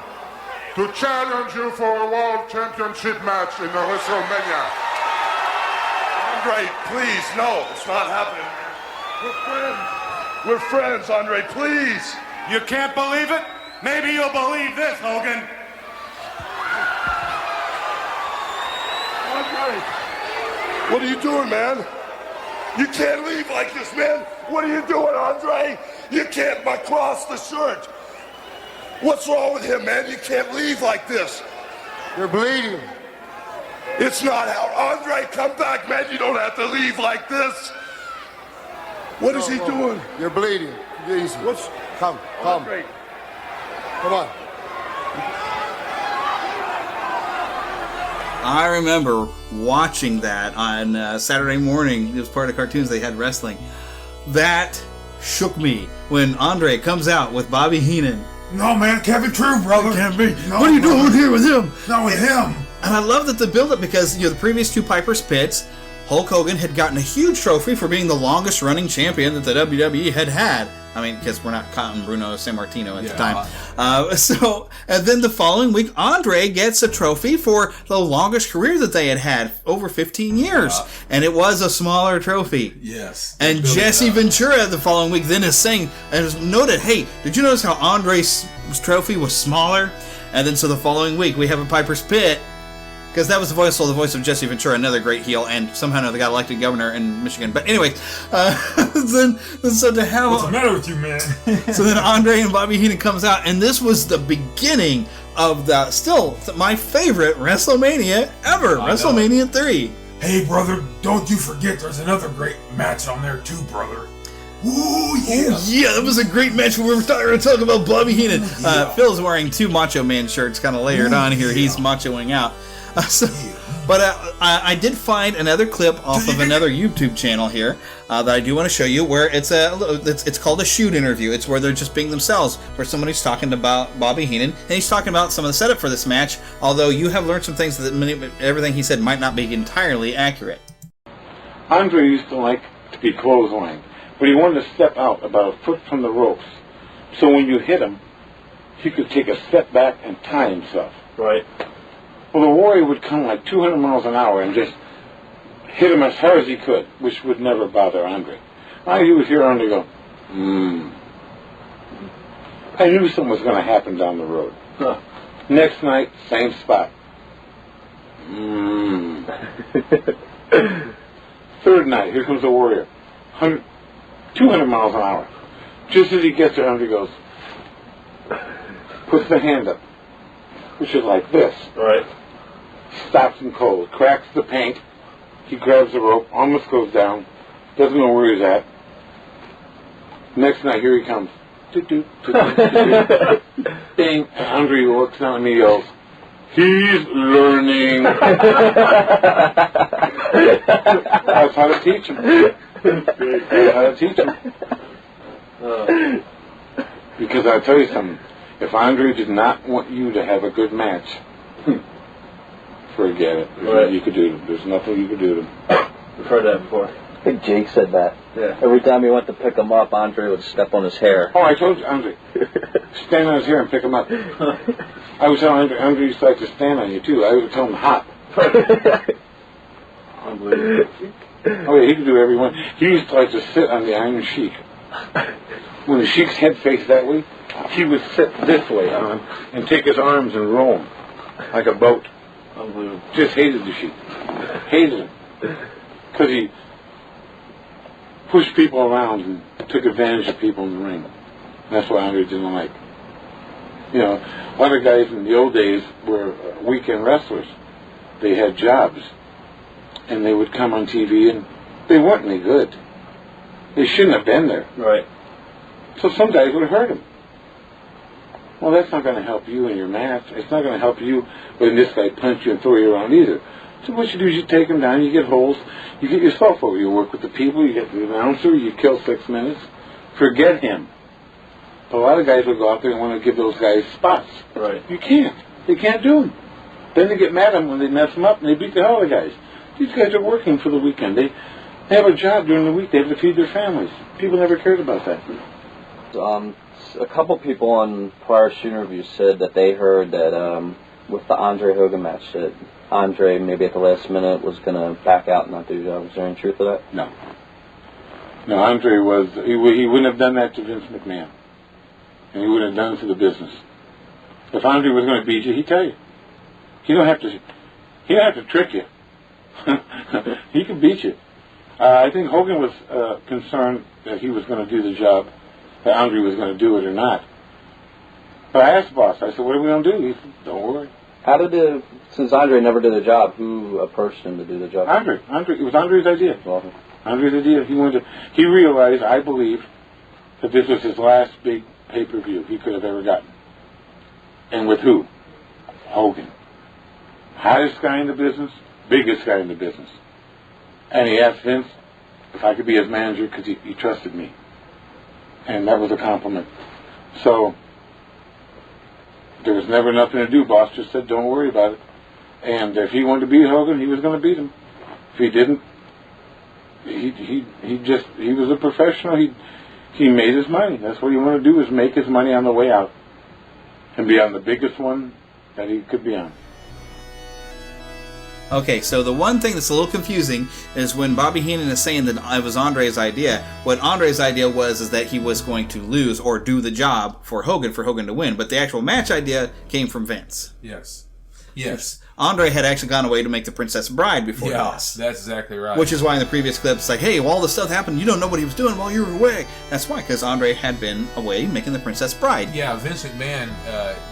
To challenge you for a world championship match in the WrestleMania. Andre, please, no, it's not happening. We're friends. We're friends, Andre, please. You can't believe it? Maybe you'll believe this, Hogan. Andre, what are you doing, man? You can't leave like this, man. What are you doing, Andre? You can't cross the shirt. What's wrong with him, man? You can't leave like this. You're bleeding. It's not how. Andre, come back, man. You don't have to leave like this. What is he doing? You're bleeding. Easy. Come. Andre. Come on. I remember watching that on Saturday morning. It was part of the cartoons. They had wrestling. That shook me when Andre comes out with Bobby Heenan. No, man, can't be true, brother. It can't be. No, what are you doing here with him? Not with him. And I love that the build-up because the previous two Piper's Pits, Hulk Hogan had gotten a huge trophy for being the longest running champion that the WWE had. I mean, because we're not counting Bruno Sammartino at the time. And then the following week, Andre gets a trophy for the longest career that they had over 15 years. And it was a smaller trophy. Yes. And Jesse Ventura the following week then is saying, and has noted, hey, did you notice how Andre's trophy was smaller? And then so the following week, we have a Piper's Pit. Because that was the voice of Jesse Ventura, another great heel, and somehow or another got elected governor in Michigan. But anyway, so to have... What's the matter with you, man? So then Andre and Bobby Heenan comes out, and this was the beginning of my favorite WrestleMania ever, WrestleMania 3. Hey, brother, don't you forget there's another great match on there, too, brother. Ooh, yeah. Oh, yeah, that was a great match when we were talking about Bobby Heenan. Phil's wearing two Macho Man shirts kind of layered on here. He's machoing out. I did find another clip off of another YouTube channel here that I do want to show you, where it's called a shoot interview. It's where they're just being themselves, where somebody's talking about Bobby Heenan, and he's talking about some of the setup for this match, although you have learned some things that everything he said might not be entirely accurate. Andre used to like to be clotheslined, but he wanted to step out about a foot from the ropes. So when you hit him, he could take a step back and tie himself. Right. Well, the Warrior would come like 200 miles an hour and just hit him as hard as he could, which would never bother Andre. He would hear Andre go, I knew something was going to happen down the road. Next night, same spot. Third night, here comes the Warrior. 200 miles an hour. Just as he gets there, Andre goes, puts the hand up, which is like this. Right. Stops him cold, cracks the paint. He grabs the rope, almost goes down, doesn't know where he's at. Next night, here he comes. Ding. And Andre looks down at me and yells, "He's learning." That's how to teach him. That's how to teach him. Because I'll tell you something. If Andre did not want you to have a good match, forget it. There's nothing you could do to him. There's nothing you could do to him. We've heard that before. I think Jake said that. Yeah. Every time he went to pick him up, Andre would step on his hair. Oh, I told you, Andre. Stand on his hair and pick him up. I was telling Andre used to like to stand on you, too. I would tell him hop. Unbelievable. Oh, yeah, he could do every one. He used to like to sit on the Iron Sheik. When the Sheik's head faced that way, he would sit this way on and take his arms and roll him like a boat. Unbelievable. Just hated the Sheik. Hated him. Because he pushed people around and took advantage of people in the ring. That's what Andre didn't like. You know, a lot of guys in the old days were weekend wrestlers. They had jobs. And they would come on TV and they weren't any good. They shouldn't have been there. Right. So some guys would hurt him. Well, that's not going to help you in your match. It's not going to help you when this guy punch you and throw you around either. So what you do is you take him down, you get holes, you get yourself over. You work with the people, you get the announcer, you kill 6 minutes. Forget him. But a lot of guys would go out there and want to give those guys spots. Right. You can't. They can't do them. Then they get mad at them when they mess them up and they beat the hell out of the guys. These guys are working for the weekend. They have a job during the week. They have to feed their families. People never cared about that. A couple people on prior shoot interviews said that they heard that with the Andre Hogan match that Andre maybe at the last minute was going to back out and not do the job. Is there any truth to that? No. No, Andre was, he wouldn't have done that to Vince McMahon. And he wouldn't have done it to the business. If Andre was going to beat you, he'd tell you. He don't have to trick you. He can beat you. I think Hogan was concerned that he was going to do the job, that Andre was going to do it or not. But I asked the boss, I said, what are we going to do? He said, don't worry. Since Andre never did the job, who approached him to do the job? Andre. It was Andre's idea. Andre's idea. He realized, I believe, that this was his last big pay-per-view he could have ever gotten. And with who? Hogan. Hottest guy in the business, biggest guy in the business. And he asked Vince if I could be his manager because he trusted me. And that was a compliment. So, there was never nothing to do. Boss just said, don't worry about it. And if he wanted to beat Hogan, he was going to beat him. If he didn't, he was a professional. He made his money. That's what he wanted to do, is make his money on the way out. And be on the biggest one that he could be on. Okay, so the one thing that's a little confusing is when Bobby Heenan is saying that it was Andre's idea. What Andre's idea is that he was going to lose or do the job for Hogan to win. But the actual match idea came from Vince. Yes. Andre had actually gone away to make the Princess Bride before this. Yes, that's exactly right. Which is why in the previous clip it's like, hey, all this stuff happened, you don't know what he was doing while you were away. That's why, because Andre had been away making the Princess Bride. Yeah, Vince McMahon,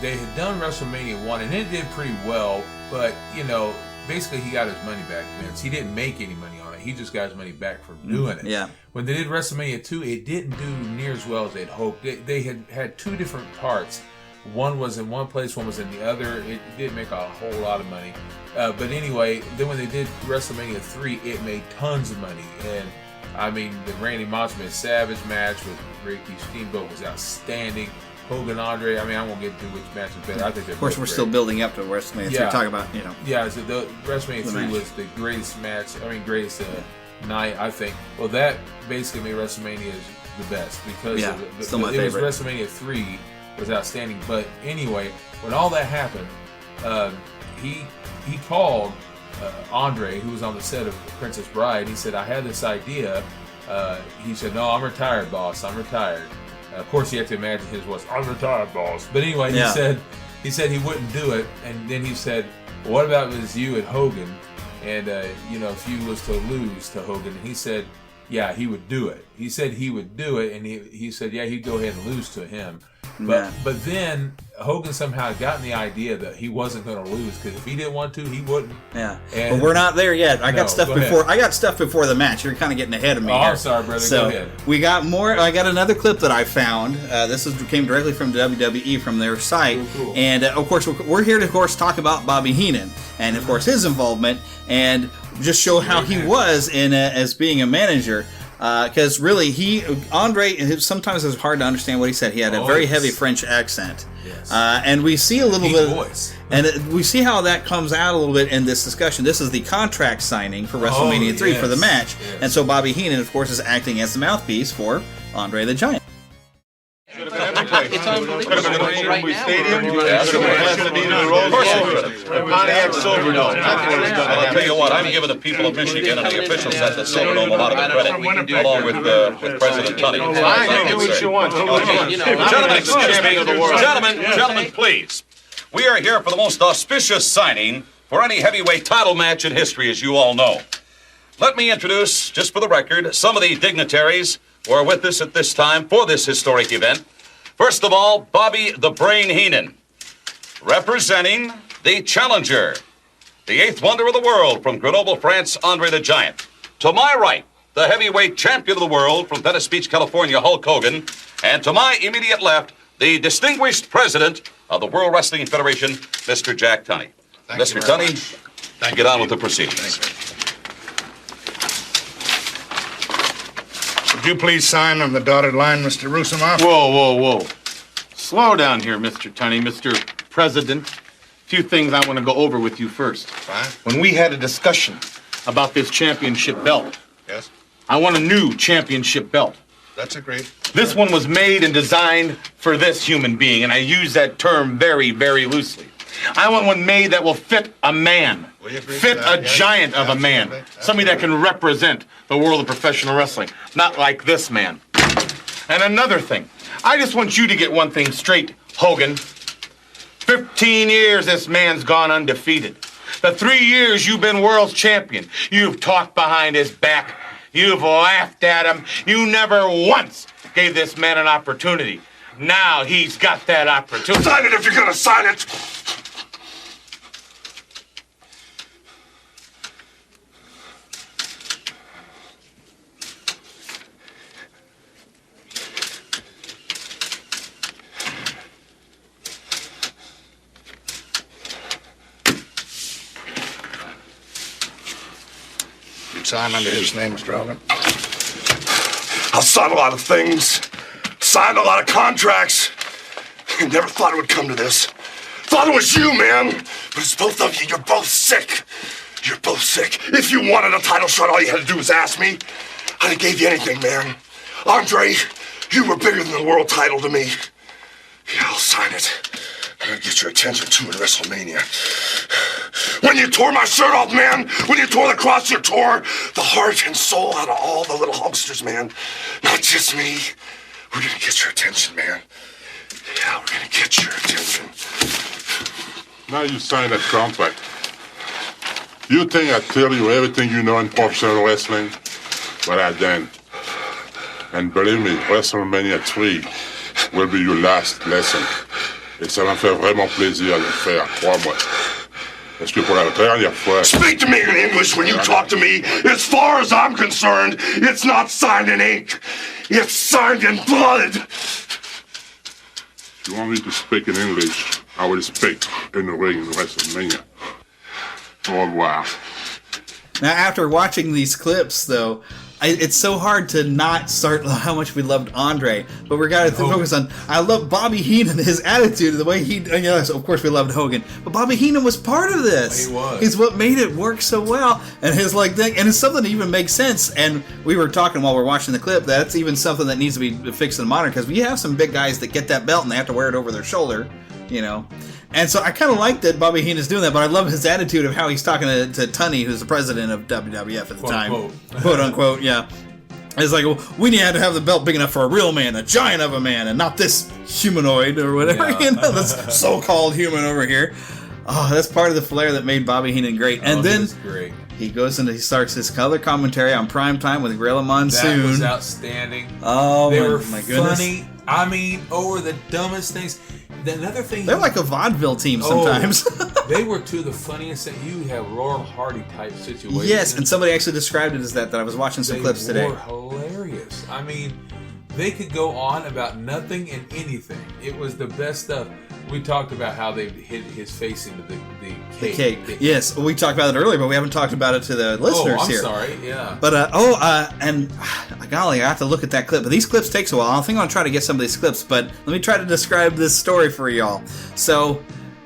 they had done WrestleMania 1, and it did pretty well, but, basically he got his money back, Vince. He didn't make any money on it. He just got his money back from doing it. Yeah. When they did WrestleMania 2, it didn't do near as well as they'd hoped. They had two different parts. One was in one place, one was in the other. It didn't make a whole lot of money. But anyway, then when they did WrestleMania 3, it made tons of money. And, the Randy Macho Savage match with Ricky Steamboat was outstanding. Hogan, Andre, I won't get into which match is better. I think of course, we're still building up to WrestleMania 3. Talking about, Yeah, so the WrestleMania 3 was the greatest match, greatest night, I think. Well, that basically made WrestleMania the best because still my favorite. It was WrestleMania 3 was outstanding. But anyway, when all that happened, he called Andre, who was on the set of Princess Bride. He said, I had this idea. He said, no, I'm retired, boss. I'm retired. Of course, you have to imagine his was, I'm retired, boss. But anyway, he said, he said he wouldn't do it, and then he said, well, what about it was you and Hogan, and if you was to lose to Hogan? And he said, yeah, he would do it. He said he would do it, and he said, yeah, he'd go ahead and lose to him. But then Hogan somehow had gotten the idea that he wasn't going to lose, because if he didn't want to, he wouldn't. Yeah, and but we're not there yet. I got stuff before the match. You're kind of getting ahead of me. Oh, here. I'm sorry, brother. So go ahead. We got more. I got another clip that I found. This came directly from WWE from their site, cool. And of course we're here to talk about Bobby Heenan and of course his involvement and just show how he was in as being a manager. Because really, Andre sometimes it's hard to understand what he said. He had a very heavy French accent, and we see a little bit, voice. And we see how that comes out a little bit in this discussion. This is the contract signing for WrestleMania 3 for the match, and so Bobby Heenan, of course, is acting as the mouthpiece for Andre the Giant. It's unbelievable right now. Stadium. Pontiac Silverdome. I'll tell you what, I'm giving the people of Michigan and the officials at the Silverdome a lot of the credit, along with President Tunney. Fine, do what you want. Gentlemen, excuse me. Gentlemen, please. We are here for the most auspicious signing for any heavyweight title match in history, as you all know. Let me introduce, just for the record, some of the dignitaries who are with us at this time for this historic event. First of all, Bobby the Brain Heenan, representing the challenger, the eighth wonder of the world from Grenoble, France, Andre the Giant. To my right, the heavyweight champion of the world from Venice Beach, California, Hulk Hogan. And to my immediate left, the distinguished president of the World Wrestling Federation, Mr. Jack Tunney. Mr. Tunney, get on with the proceedings. Would you please sign on the dotted line, Mr. Rusimov? Whoa. Slow down here, Mr. Tunney, Mr. President. A few things I want to go over with you first. Fine. When we had a discussion about this championship belt, Yes? I want a new championship belt. That's agreed. This one was made and designed for this human being, and I use that term very, very loosely. I want one made that will fit a man, fit a giant of a man, somebody that can represent the world of professional wrestling, not like this man. And another thing, I just want you to get one thing straight, Hogan. 15 years this man's gone undefeated. The 3 years you've been world's champion, you've talked behind his back, you've laughed at him, you never once gave this man an opportunity. Now he's got that opportunity. Sign it if you're gonna sign it! Sign under his name, Mr. Hogan. I've signed a lot of things, signed a lot of contracts. I never thought it would come to this. Thought it was you, man. But it's both of you. You're both sick. You're both sick. If you wanted a title shot, all you had to do was ask me. I'd have gave you anything, man. Andre, you were bigger than the world title to me. Yeah, I'll sign it. I'm gonna get your attention too in WrestleMania. When you tore my shirt off, man, when you tore the cross, you tore the heart and soul out of all the little Hulksters, man. Not just me. We're gonna get your attention, man. Yeah, we're gonna get your attention. Now you sign that contract. You think I tell you everything you know in professional wrestling? But I didn't. And believe me, WrestleMania 3 will be your last lesson. Et ça va me faire vraiment plaisir de le faire, crois-moi. Parce que pour la dernière fois... Speak to me in English when you talk to me. As far as I'm concerned, it's not signed in ink. It's signed in blood. If you want me to speak in English, I will speak in the ring in WrestleMania. Au revoir. Now, after watching these clips, though, it's so hard to not start how much we loved Andre, but we got to focus on. I love Bobby Heenan, his attitude, the way he. So of course, we loved Hogan, but Bobby Heenan was part of this. He was. He's what made it work so well, and his thing, and it's something that even makes sense. And we were talking while we were watching the clip. That's even something that needs to be fixed in the modern, because we have some big guys that get that belt and they have to wear it over their shoulder, And so I kind of like that Bobby Heenan's doing that, but I love his attitude of how he's talking to Tunney, who's the president of WWF at the time. Quote unquote, yeah. It's like, well, we need to have the belt big enough for a real man, a giant of a man, and not this humanoid or whatever, this so-called human over here. Oh, that's part of the flair that made Bobby Heenan great. And then great. He goes and he starts his color commentary on primetime with Gorilla Monsoon. That was outstanding. Oh, they were my goodness. Funny. I mean, over the dumbest things. Another thing, they're like a vaudeville team sometimes. They were two of the funniest things. You have Laurel Hardy type situations. Yes, and somebody actually described it as that I was watching some clips today. They were hilarious. I mean, they could go on about nothing and anything. It was the best stuff. We talked about how they hid his face into the cake. Yes, we talked about it earlier, but we haven't talked about it to the listeners here. I'm sorry, yeah. But, golly, I have to look at that clip. But these clips takes a while. I think I'll try to get some of these clips, but let me try to describe this story for y'all. So,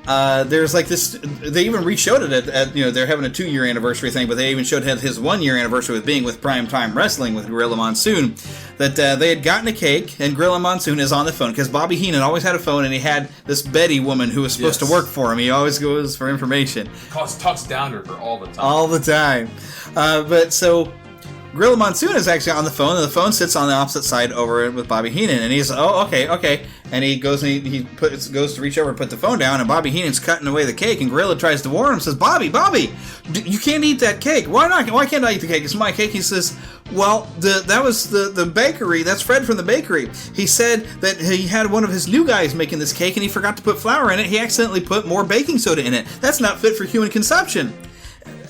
there's like this, they even re-showed it at they're having a 2-year anniversary thing, but they even showed his 1-year anniversary with being with Primetime Wrestling with Gorilla Monsoon, that they had gotten a cake, and Gorilla Monsoon is on the phone, because Bobby Heenan always had a phone, and he had this Betty woman who was supposed to work for him. He always goes for information. Talks down to her all the time. All the time. But so Gorilla Monsoon is actually on the phone, and the phone sits on the opposite side over with Bobby Heenan, and he's, okay. And he goes and he goes to reach over and put the phone down, and Bobby Heenan's cutting away the cake, and Gorilla tries to warn him, says, Bobby, you can't eat that cake. Why not? Why can't I eat the cake? It's my cake. He says, well, that was the bakery. That's Fred from the bakery. He said that he had one of his new guys making this cake, and he forgot to put flour in it. He accidentally put more baking soda in it. That's not fit for human consumption.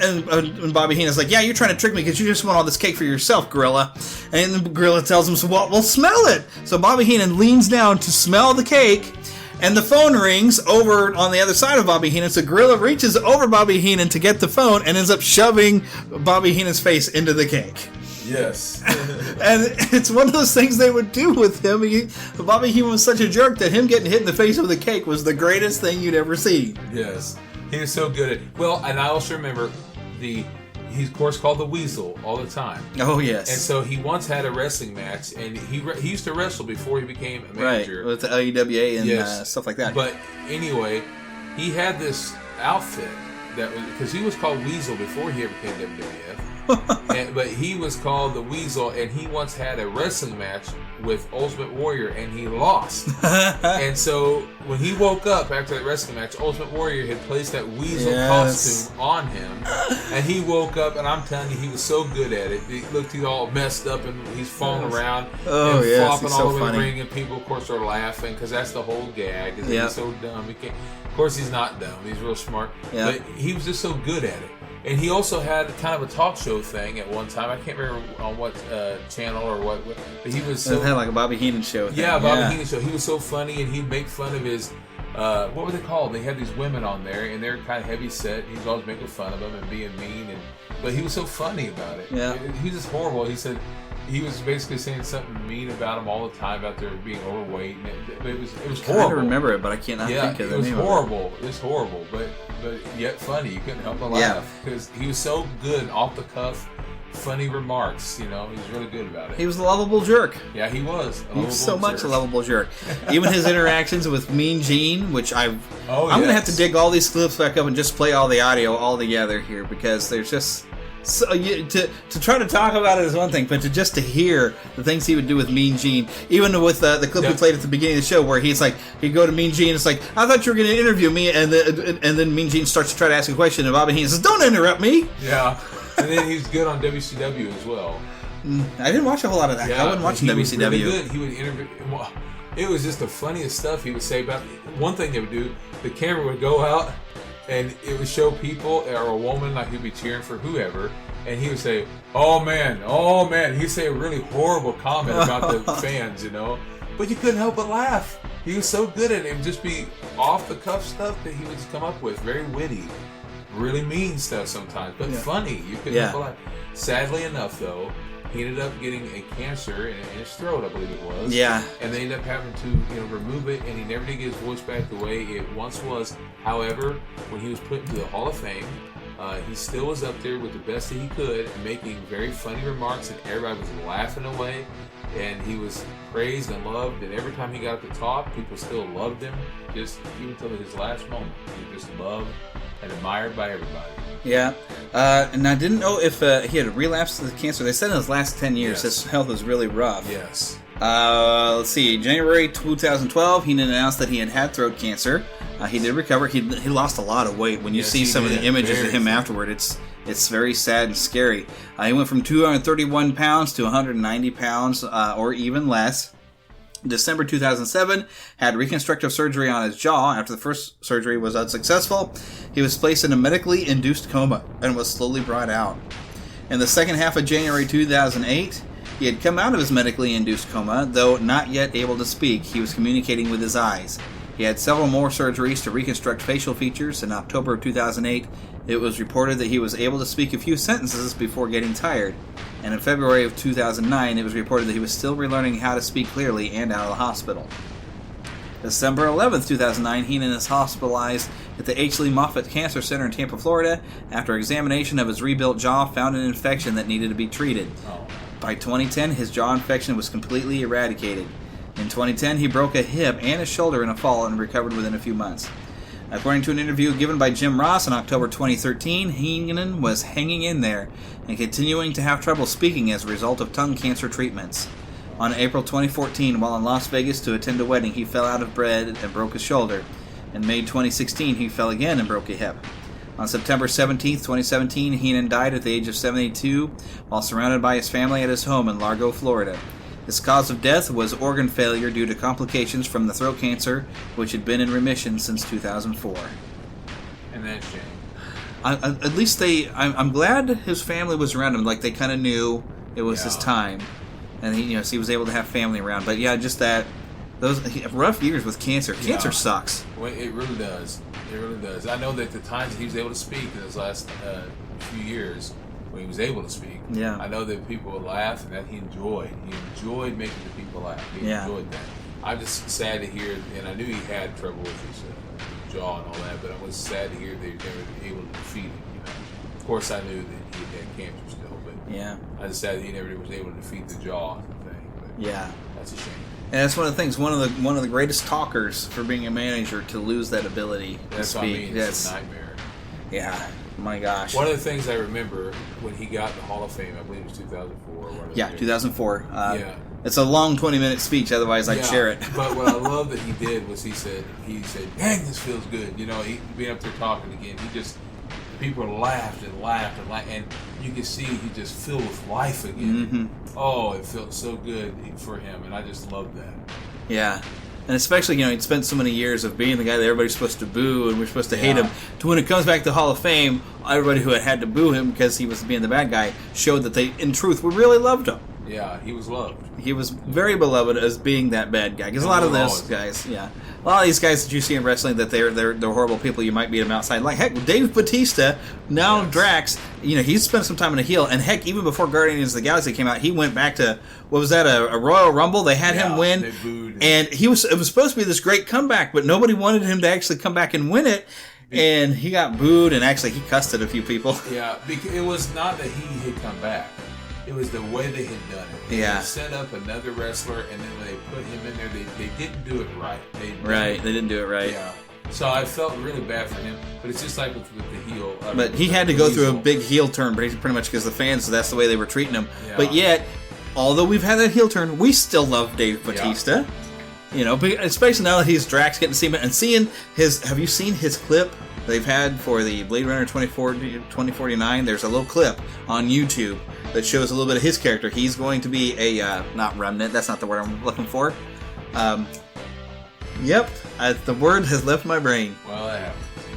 And Bobby Heenan's like, yeah, you're trying to trick me because you just want all this cake for yourself, Gorilla. And Gorilla tells him, so, well, smell it. So Bobby Heenan leans down to smell the cake, and the phone rings over on the other side of Bobby Heenan. So Gorilla reaches over Bobby Heenan to get the phone and ends up shoving Bobby Heenan's face into the cake. Yes. And it's one of those things they would do with him. Bobby Heenan was such a jerk that him getting hit in the face with a cake was the greatest thing you'd ever see. Yes. He was so good at it. Well, and I also remember he's of course called the Weasel all the time. Oh yes. And so he once had a wrestling match, and he used to wrestle before he became a manager. Right, with the LUWA and stuff like that. But anyway, he had this outfit that was, because he was called Weasel before he ever became WWF. But he was called the Weasel, and he once had a wrestling match with Ultimate Warrior, and he lost. And so when he woke up after that wrestling match, Ultimate Warrior had placed that Weasel costume on him, and he woke up, and I'm telling you, he was so good at it. He looked, he's all messed up, and he's falling around and flopping all over the ring, and people, of course, are laughing because that's the whole gag. Is that he's so dumb. He can't. Of course, he's not dumb. He's real smart. But he was just so good at it. And he also had kind of a talk show thing at one time. I can't remember on what channel or what, but he was so... It had like a Bobby Heenan show thing. Yeah, Bobby Heenan show. He was so funny, and he'd make fun of his... what were they called? They had these women on there, and they're kind of heavy set. He was always making fun of them and being mean, but he was so funny about it. Yeah. He was just horrible. He said... He was basically saying something mean about them all the time, about their being overweight. But it was horrible. I remember it, but I can't think of the name. It was horrible. It was horrible, but yet funny. You couldn't help but laugh because he was so good, off the cuff, funny remarks. He was really good about it. He was a lovable jerk. Yeah, he was. He was so much a lovable jerk. Even his interactions with Mean Gene, which I'm going to have to dig all these clips back up and just play all the audio all together here because there's just. So to try to talk about it is one thing, but to hear the things he would do with Mean Gene, even with the clip we played at the beginning of the show, where he'd go to Mean Gene, it's like, I thought you were going to interview me, and then Mean Gene starts to try to ask a question, and Bobby Heenan says, "Don't interrupt me." Yeah, and then he's good on WCW as well. I didn't watch a whole lot of that. I wasn't watching WCW. Was really good. He would interview. Well, it was just the funniest stuff he would say about. One thing they would do, the camera would go out. And it would show people, or a woman, like he'd be cheering for whoever, and he would say, oh man. He'd say a really horrible comment about the fans, But you couldn't help but laugh. He was so good at it. It would just be off-the-cuff stuff that he would just come up with. Very witty. Really mean stuff sometimes, but funny. You couldn't help but laugh. Sadly enough, though, he ended up getting a cancer in his throat, I believe it was. Yeah. And they ended up having to, remove it, and he never did get his voice back the way it once was. However, when he was put into the Hall of Fame, he still was up there with the best that he could, and making very funny remarks, and everybody was laughing away. And he was praised and loved, and every time he got up to talk, people still loved him. Just even till his last moment, he was just loved and admired by everybody. Yeah. And I didn't know if he had relapsed the cancer. They said in his last 10 years his health was really rough. Yes. Let's see. January 2012, Heenan announced that he had throat cancer. He did recover. He lost a lot of weight. When you see some of the images of him afterward, it's very sad and scary. He went from 231 pounds to 190 pounds, or even less. December 2007, had reconstructive surgery on his jaw. After the first surgery was unsuccessful, he was placed in a medically induced coma and was slowly brought out. In the second half of January 2008, he had come out of his medically induced coma, though not yet able to speak. He was communicating with his eyes. He had several more surgeries to reconstruct facial features. In October of 2008, it was reported that he was able to speak a few sentences before getting tired. And in February of 2009, it was reported that he was still relearning how to speak clearly and out of the hospital. December 11th, 2009, Heenan is hospitalized at the H. Lee Moffitt Cancer Center in Tampa, Florida, after examination of his rebuilt jaw found an infection that needed to be treated. By 2010, his jaw infection was completely eradicated. In 2010, he broke a hip and a shoulder in a fall and recovered within a few months. According to an interview given by Jim Ross in October 2013, Heenan was hanging in there and continuing to have trouble speaking as a result of tongue cancer treatments. On April 2014, while in Las Vegas to attend a wedding, he fell out of bed and broke his shoulder. In May 2016, he fell again and broke a hip. On September 17, 2017, Heenan died at the age of 72 while surrounded by his family at his home in Largo, Florida. His cause of death was organ failure due to complications from the throat cancer, which had been in remission since 2004. And that's shame. At least I'm glad his family was around him. Like, they kind of knew it was his time. And he was able to have family around. But yeah, just those rough years with cancer. Cancer sucks. Well, it really does. It really does. I know that the times he was able to speak in his last few years, when he was able to speak, I know that people would laugh and that he enjoyed. He enjoyed making the people laugh. He enjoyed that. I'm just sad to hear, and I knew he had trouble with his jaw and all that, but I was sad to hear that he was never able to defeat it. Of course, I knew that he had cancer still, but I was sad that he never was able to defeat the jaw thing. But that's a shame. And that's one of the things. One of the greatest talkers for being a manager to lose that ability to speak. What I mean. It's a nightmare. Yeah. My gosh. One of the things I remember when he got in the Hall of Fame, I believe it was 2004. Yeah, 2004 It's a long 20-minute speech, otherwise I'd share it. But what I love that he did was he said, dang, this feels good. He being up there talking again, people laughed and laughed and laughed, and you could see he just filled with life again. Mm-hmm. Oh, it felt so good for him, and I just loved that. Yeah. And especially, he'd spent so many years of being the guy that everybody's supposed to boo and we're supposed to hate him, to when it comes back to Hall of Fame, everybody who had to boo him because he was being the bad guy showed that they, in truth, really loved him. Yeah, he was loved. He was very beloved as being that bad guy. Because a lot of those guys, a lot of these guys that you see in wrestling, that they're horrible people, you might meet them outside. Like, heck, Dave Bautista, now Drax, he's spent some time in a heel. And heck, even before Guardians of the Galaxy came out, he went back to, what was that, a Royal Rumble? They had him win. They booed him. And it was supposed to be this great comeback, but nobody wanted him to actually come back and win it. And he got booed, and actually he cussed at a few people. Yeah, because it was not that he had come back. It was the way they had done it. They set up another wrestler, and then when they put him in there, they didn't do it right. They didn't do it right. Yeah. So I felt really bad for him, but it's just like with the heel. But he had to go through a big heel turn, pretty much because the fans, that's the way they were treating him. Yeah. But yet, although we've had that heel turn, we still love Dave Bautista. Especially now that he's Drax, getting to see him and seeing his. Have you seen his clip they've had for the Blade Runner 2049? There's a little clip on YouTube that shows a little bit of his character. He's going to be a not remnant. That's not the word I'm looking for. The word has left my brain. Well, that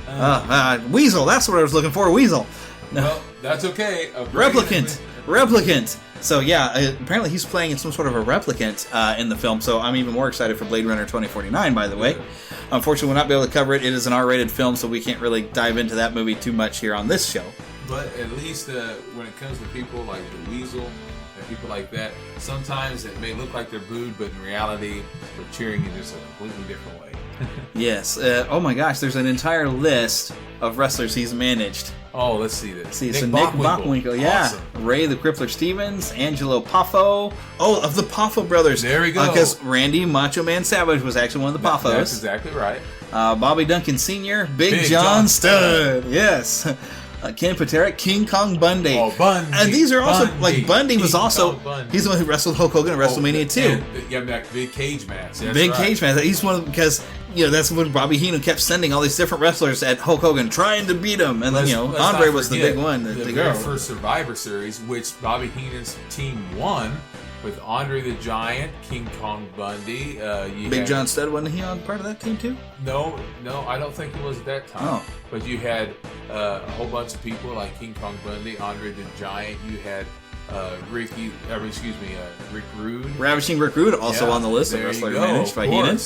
happened. Weasel. That's what I was looking for. Weasel. No. Well, that's okay. Replicant. So apparently he's playing in some sort of a replicant in the film. So I'm even more excited for Blade Runner 2049. By the way, unfortunately, we'll not be able to cover it. It is an R-rated film, so we can't really dive into that movie too much here on this show. But at least when it comes to people like the Weasel and people like that, sometimes it may look like they're booed, but in reality, they're cheering in just a completely different way. Yes. Oh my gosh, there's an entire list of wrestlers he's managed. Oh, let's see this. Nick Bockwinkel, Awesome. Ray the Crippler Stevens, Angelo Poffo. Oh, of the Poffo brothers. There we go. Because Randy Macho Man Savage was actually one of the Poffos. That's exactly right. Bobby Duncan Sr., Big John Studd. Yes. Ken Patera, King Kong Bundy. Oh, Bundy. And these are also, Bundy. Bundy was King also, Kong Bundy. he's the one who wrestled Hulk Hogan at WrestleMania 2. Yeah, that big cage match. That's Big right. cage match. He's one of, because, that's when Bobby Heenan kept sending all these different wrestlers at Hulk Hogan trying to beat him. And then, Andre was the big one to the go. very first Survivor Series, which Bobby Heenan's team won with Andre the Giant, King Kong Bundy. Big John Studd, wasn't he on part of that team too? No, I don't think he was at that time. Oh. But you had a whole bunch of people like King Kong Bundy, Andre the Giant. You had Rick Rude. Ravishing Rick Rude also on the list of wrestlers managed by Heenan.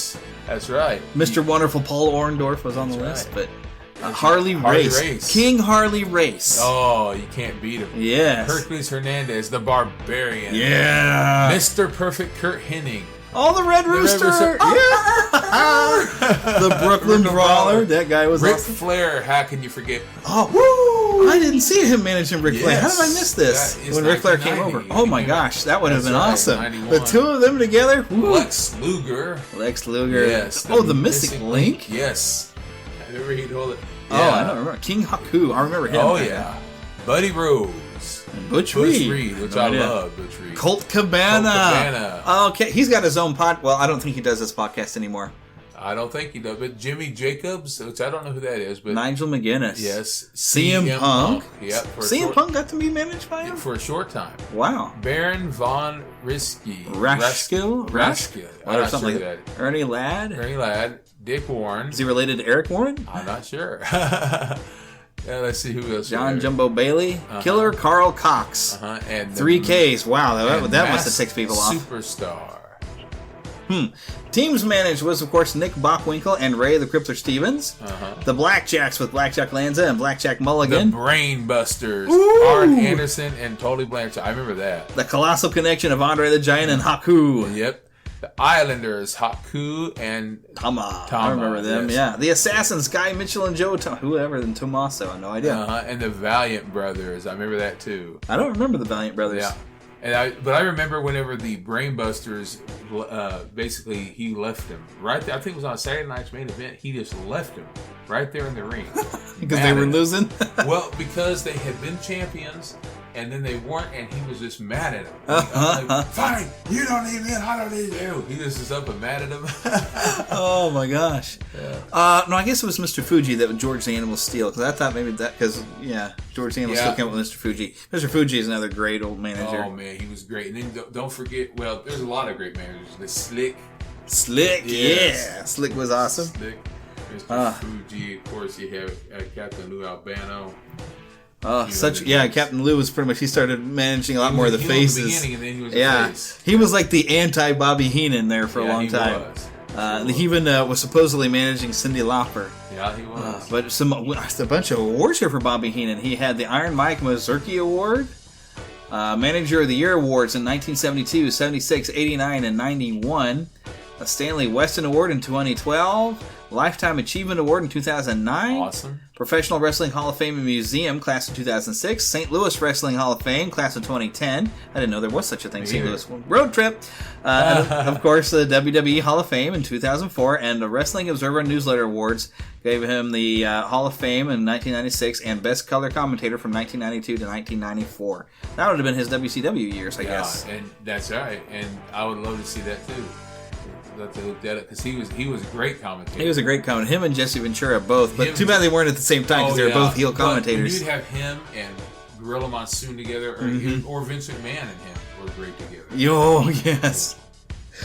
That's right. Mr. Wonderful Paul Orndorff was on the list, but Harley Race. King Harley Race. Oh, you can't beat him. Yes. Hercules Hernandez, the Barbarian. Yeah. Mr. Perfect Kurt Hennig. Oh, the Red Rooster. The Brooklyn Brawler. That guy was Ric awesome. Flair. How can you forget? Oh, woo! I didn't see him managing Ric Flair. How did I miss this when Ric Flair came over? Oh my gosh, that would have been awesome. 91. The two of them together. Woo. Lex Luger. Yes. Oh, the Mystic Link. Yes. I remember he'd hold it. Yeah. Oh, I don't remember. King Haku. I remember him. Oh yeah. Buddy Rose. And Butch Reed, which I love. Butch Reed. Colt Cabana. Okay, he's got his own Well, I don't think he does this podcast anymore. I don't think he does, but Jimmy Jacobs, which I don't know who that is, but Nigel McGuinness. Yes. CM Punk. Yep. CM Punk got to be managed by him for a short time. Wow. Baron von Raschke. Raschke. I'm something not like that. Ernie Ladd. Dick Warren. Is he related to Eric Warren? I'm not sure. Let's see who else. John Jumbo Bailey. Killer Carl Cox. And 3Ks. Wow, that must have ticked people off. Superstar. Teams managed was, of course, Nick Bockwinkel and Ray the Crippler Stevens. The Blackjacks with Blackjack Lanza and Blackjack Mulligan. The Brainbusters. Art Anderson and Tony Blanchard. I remember that. The Colossal Connection of Andre the Giant and Haku. Yep. The Islanders, Haku and Tama. I remember them, yeah. The Assassins, Guy Mitchell and Joe, whoever, and Tommaso, I have no idea. And the Valiant Brothers, I remember that too. I don't remember the Valiant Brothers. Yeah. But I remember whenever the Brainbusters, basically he left him right there. I think it was on Saturday Night's Main Event. He just left him right there in the ring because they were losing. Well, because they had been champions. And then they weren't, and he was just mad at him. Like, fine, you don't need me, and I don't need you. He just is up and mad at him. Oh my gosh. Yeah. No, I guess it was Mr. Fuji that was George the Animal Steel, because I thought maybe George the Animal Steel came up with Mr. Fuji. Mr. Fuji is another great old manager. Oh man, he was great. And then don't forget, well, there's a lot of great managers. The Slick, yeah. Slick was awesome. Slick, Mr. Fuji, of course you have Captain Lou Albano. Captain Lou was pretty much, he started managing a lot more of the faces. In the beginning, and then he was a face. He was like the anti-Bobby Heenan there for a long time. He even was supposedly managing Cyndi Lauper. Yeah, he was. But a bunch of awards here for Bobby Heenan. He had the Iron Mike Mazurki Award, Manager of the Year Awards in 1972, 76, 89, and 91. A Stanley Weston Award in 2012. Lifetime Achievement Award in 2009. Awesome. Professional Wrestling Hall of Fame and Museum, class of 2006. St. Louis Wrestling Hall of Fame, class of 2010. I didn't know there was such a thing. St. Louis Road Trip. And of course, the WWE Hall of Fame in 2004. And the Wrestling Observer Newsletter Awards gave him the Hall of Fame in 1996 and Best Color Commentator from 1992 to 1994. That would have been his WCW years, I guess. And that's right. And I would love to see that too. Because he was a great commentator. He was a great commentator. Him and Jesse Ventura both, but too bad they weren't at the same time because they were both heel commentators. You'd have him and Gorilla Monsoon together, or Vince McMahon and him were great together. Oh yes.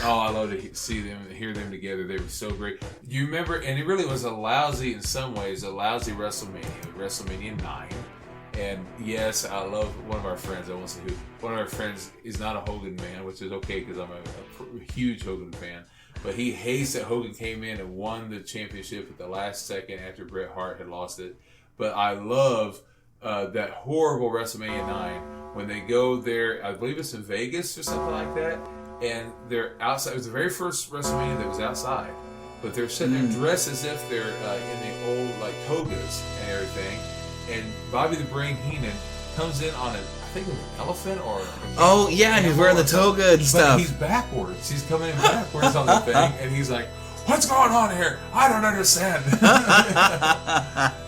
Oh, I love to see them, hear them together. They were so great. You remember, and it really was in some ways, a lousy WrestleMania 9. And yes, I love one of our friends. I won't say who. One of our friends is not a Hogan man, which is okay because I'm a huge Hogan fan. But he hates that Hogan came in and won the championship at the last second after Bret Hart had lost it. But I love that horrible WrestleMania 9 when they go there. I believe it's in Vegas or something like that. And they're outside. It was the very first WrestleMania that was outside. But they're sitting there dressed as if they're in the old like togas and everything. And Bobby the Brain Heenan comes in on I think it was an elephant or and he's wearing the toga and stuff. But he's backwards. He's coming in backwards on the thing, and he's like, What's going on here? I don't understand.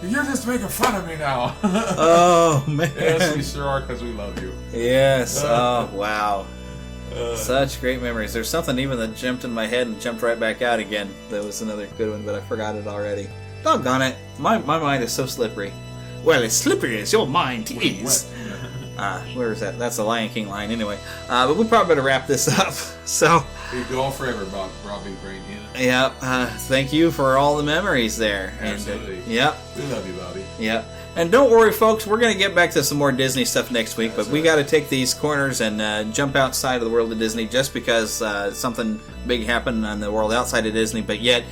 You're just making fun of me now. Oh, man. Yes, we sure are, because we love you. Yes. Oh, wow. Such great memories. There's something even that jumped in my head and jumped right back out again. That was another good one, but I forgot it already. Doggone it. My mind is so slippery. Well, as slippery as your mind is. Where is that? That's the Lion King line anyway. But we probably better wrap this up. So, you go on forever, Robbie Brain. Yeah. Thank you for all the memories there. Absolutely. And, yep. We love you, Bobby. Yep. And don't worry, folks. We're going to get back to some more Disney stuff next week. But we got to take these corners and jump outside of the world of Disney, just because something big happened in the world outside of Disney. But yet,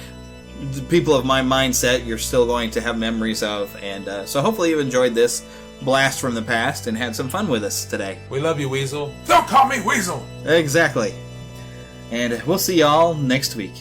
the people of my mindset, you're still going to have memories of. And so hopefully you enjoyed this blast from the past and had some fun with us today. We love you, Weasel. Don't call me Weasel! Exactly. And we'll see y'all next week.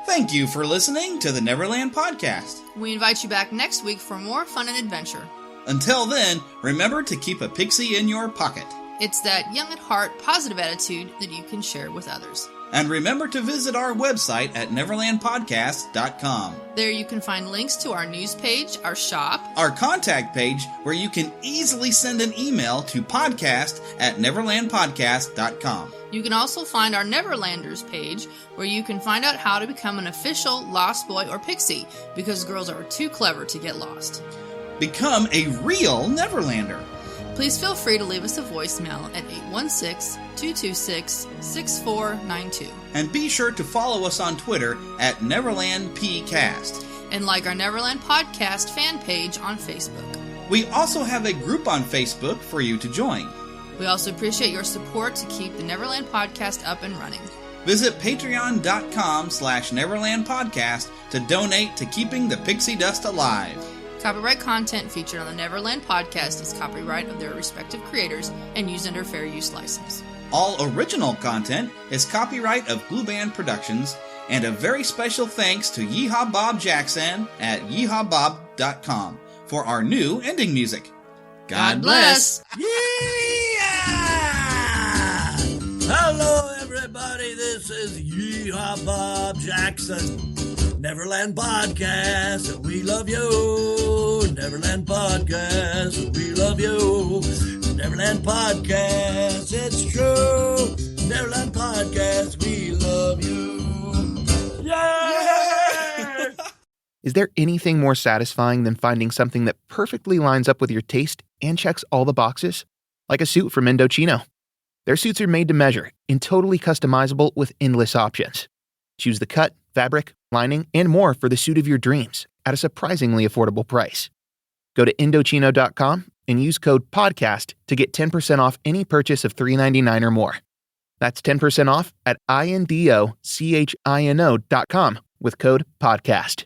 Thank you for listening to the Neverland Podcast. We invite you back next week for more fun and adventure. Until then, remember to keep a pixie in your pocket. It's that young at heart, positive attitude that you can share with others. And remember to visit our website at neverlandpodcast.com. There you can find links to our news page, our shop, our contact page, where you can easily send an email to podcast@neverlandpodcast.com. You can also find our Neverlanders page, where you can find out how to become an official Lost Boy or Pixie, because girls are too clever to get lost. Become a real Neverlander. Please feel free to leave us a voicemail at 816-226-6492. And be sure to follow us on Twitter at NeverlandPcast. And like our Neverland Podcast fan page on Facebook. We also have a group on Facebook for you to join. We also appreciate your support to keep the Neverland Podcast up and running. Visit patreon.com/Neverland Podcast to donate to keeping the pixie dust alive. Copyright content featured on the Neverland Podcast is copyright of their respective creators and used under fair use license. All original content is copyright of Blue Band Productions, and a very special thanks to Yeehaw Bob Jackson at yeehawbob.com for our new ending music. God bless! Yeah! Hello, everybody. This is Yeehaw Bob Jackson. Neverland Podcast, we love you. Neverland Podcast, we love you. Neverland Podcast, it's true. Neverland Podcast, we love you. Yeah! Is there anything more satisfying than finding something that perfectly lines up with your taste and checks all the boxes? Like a suit from Indochino. Their suits are made to measure and totally customizable with endless options. Choose the cut, fabric, lining, and more for the suit of your dreams at a surprisingly affordable price. Go to Indochino.com and use code PODCAST to get 10% off any purchase of $3.99 or more. That's 10% off at INDOCHINO.com with code PODCAST.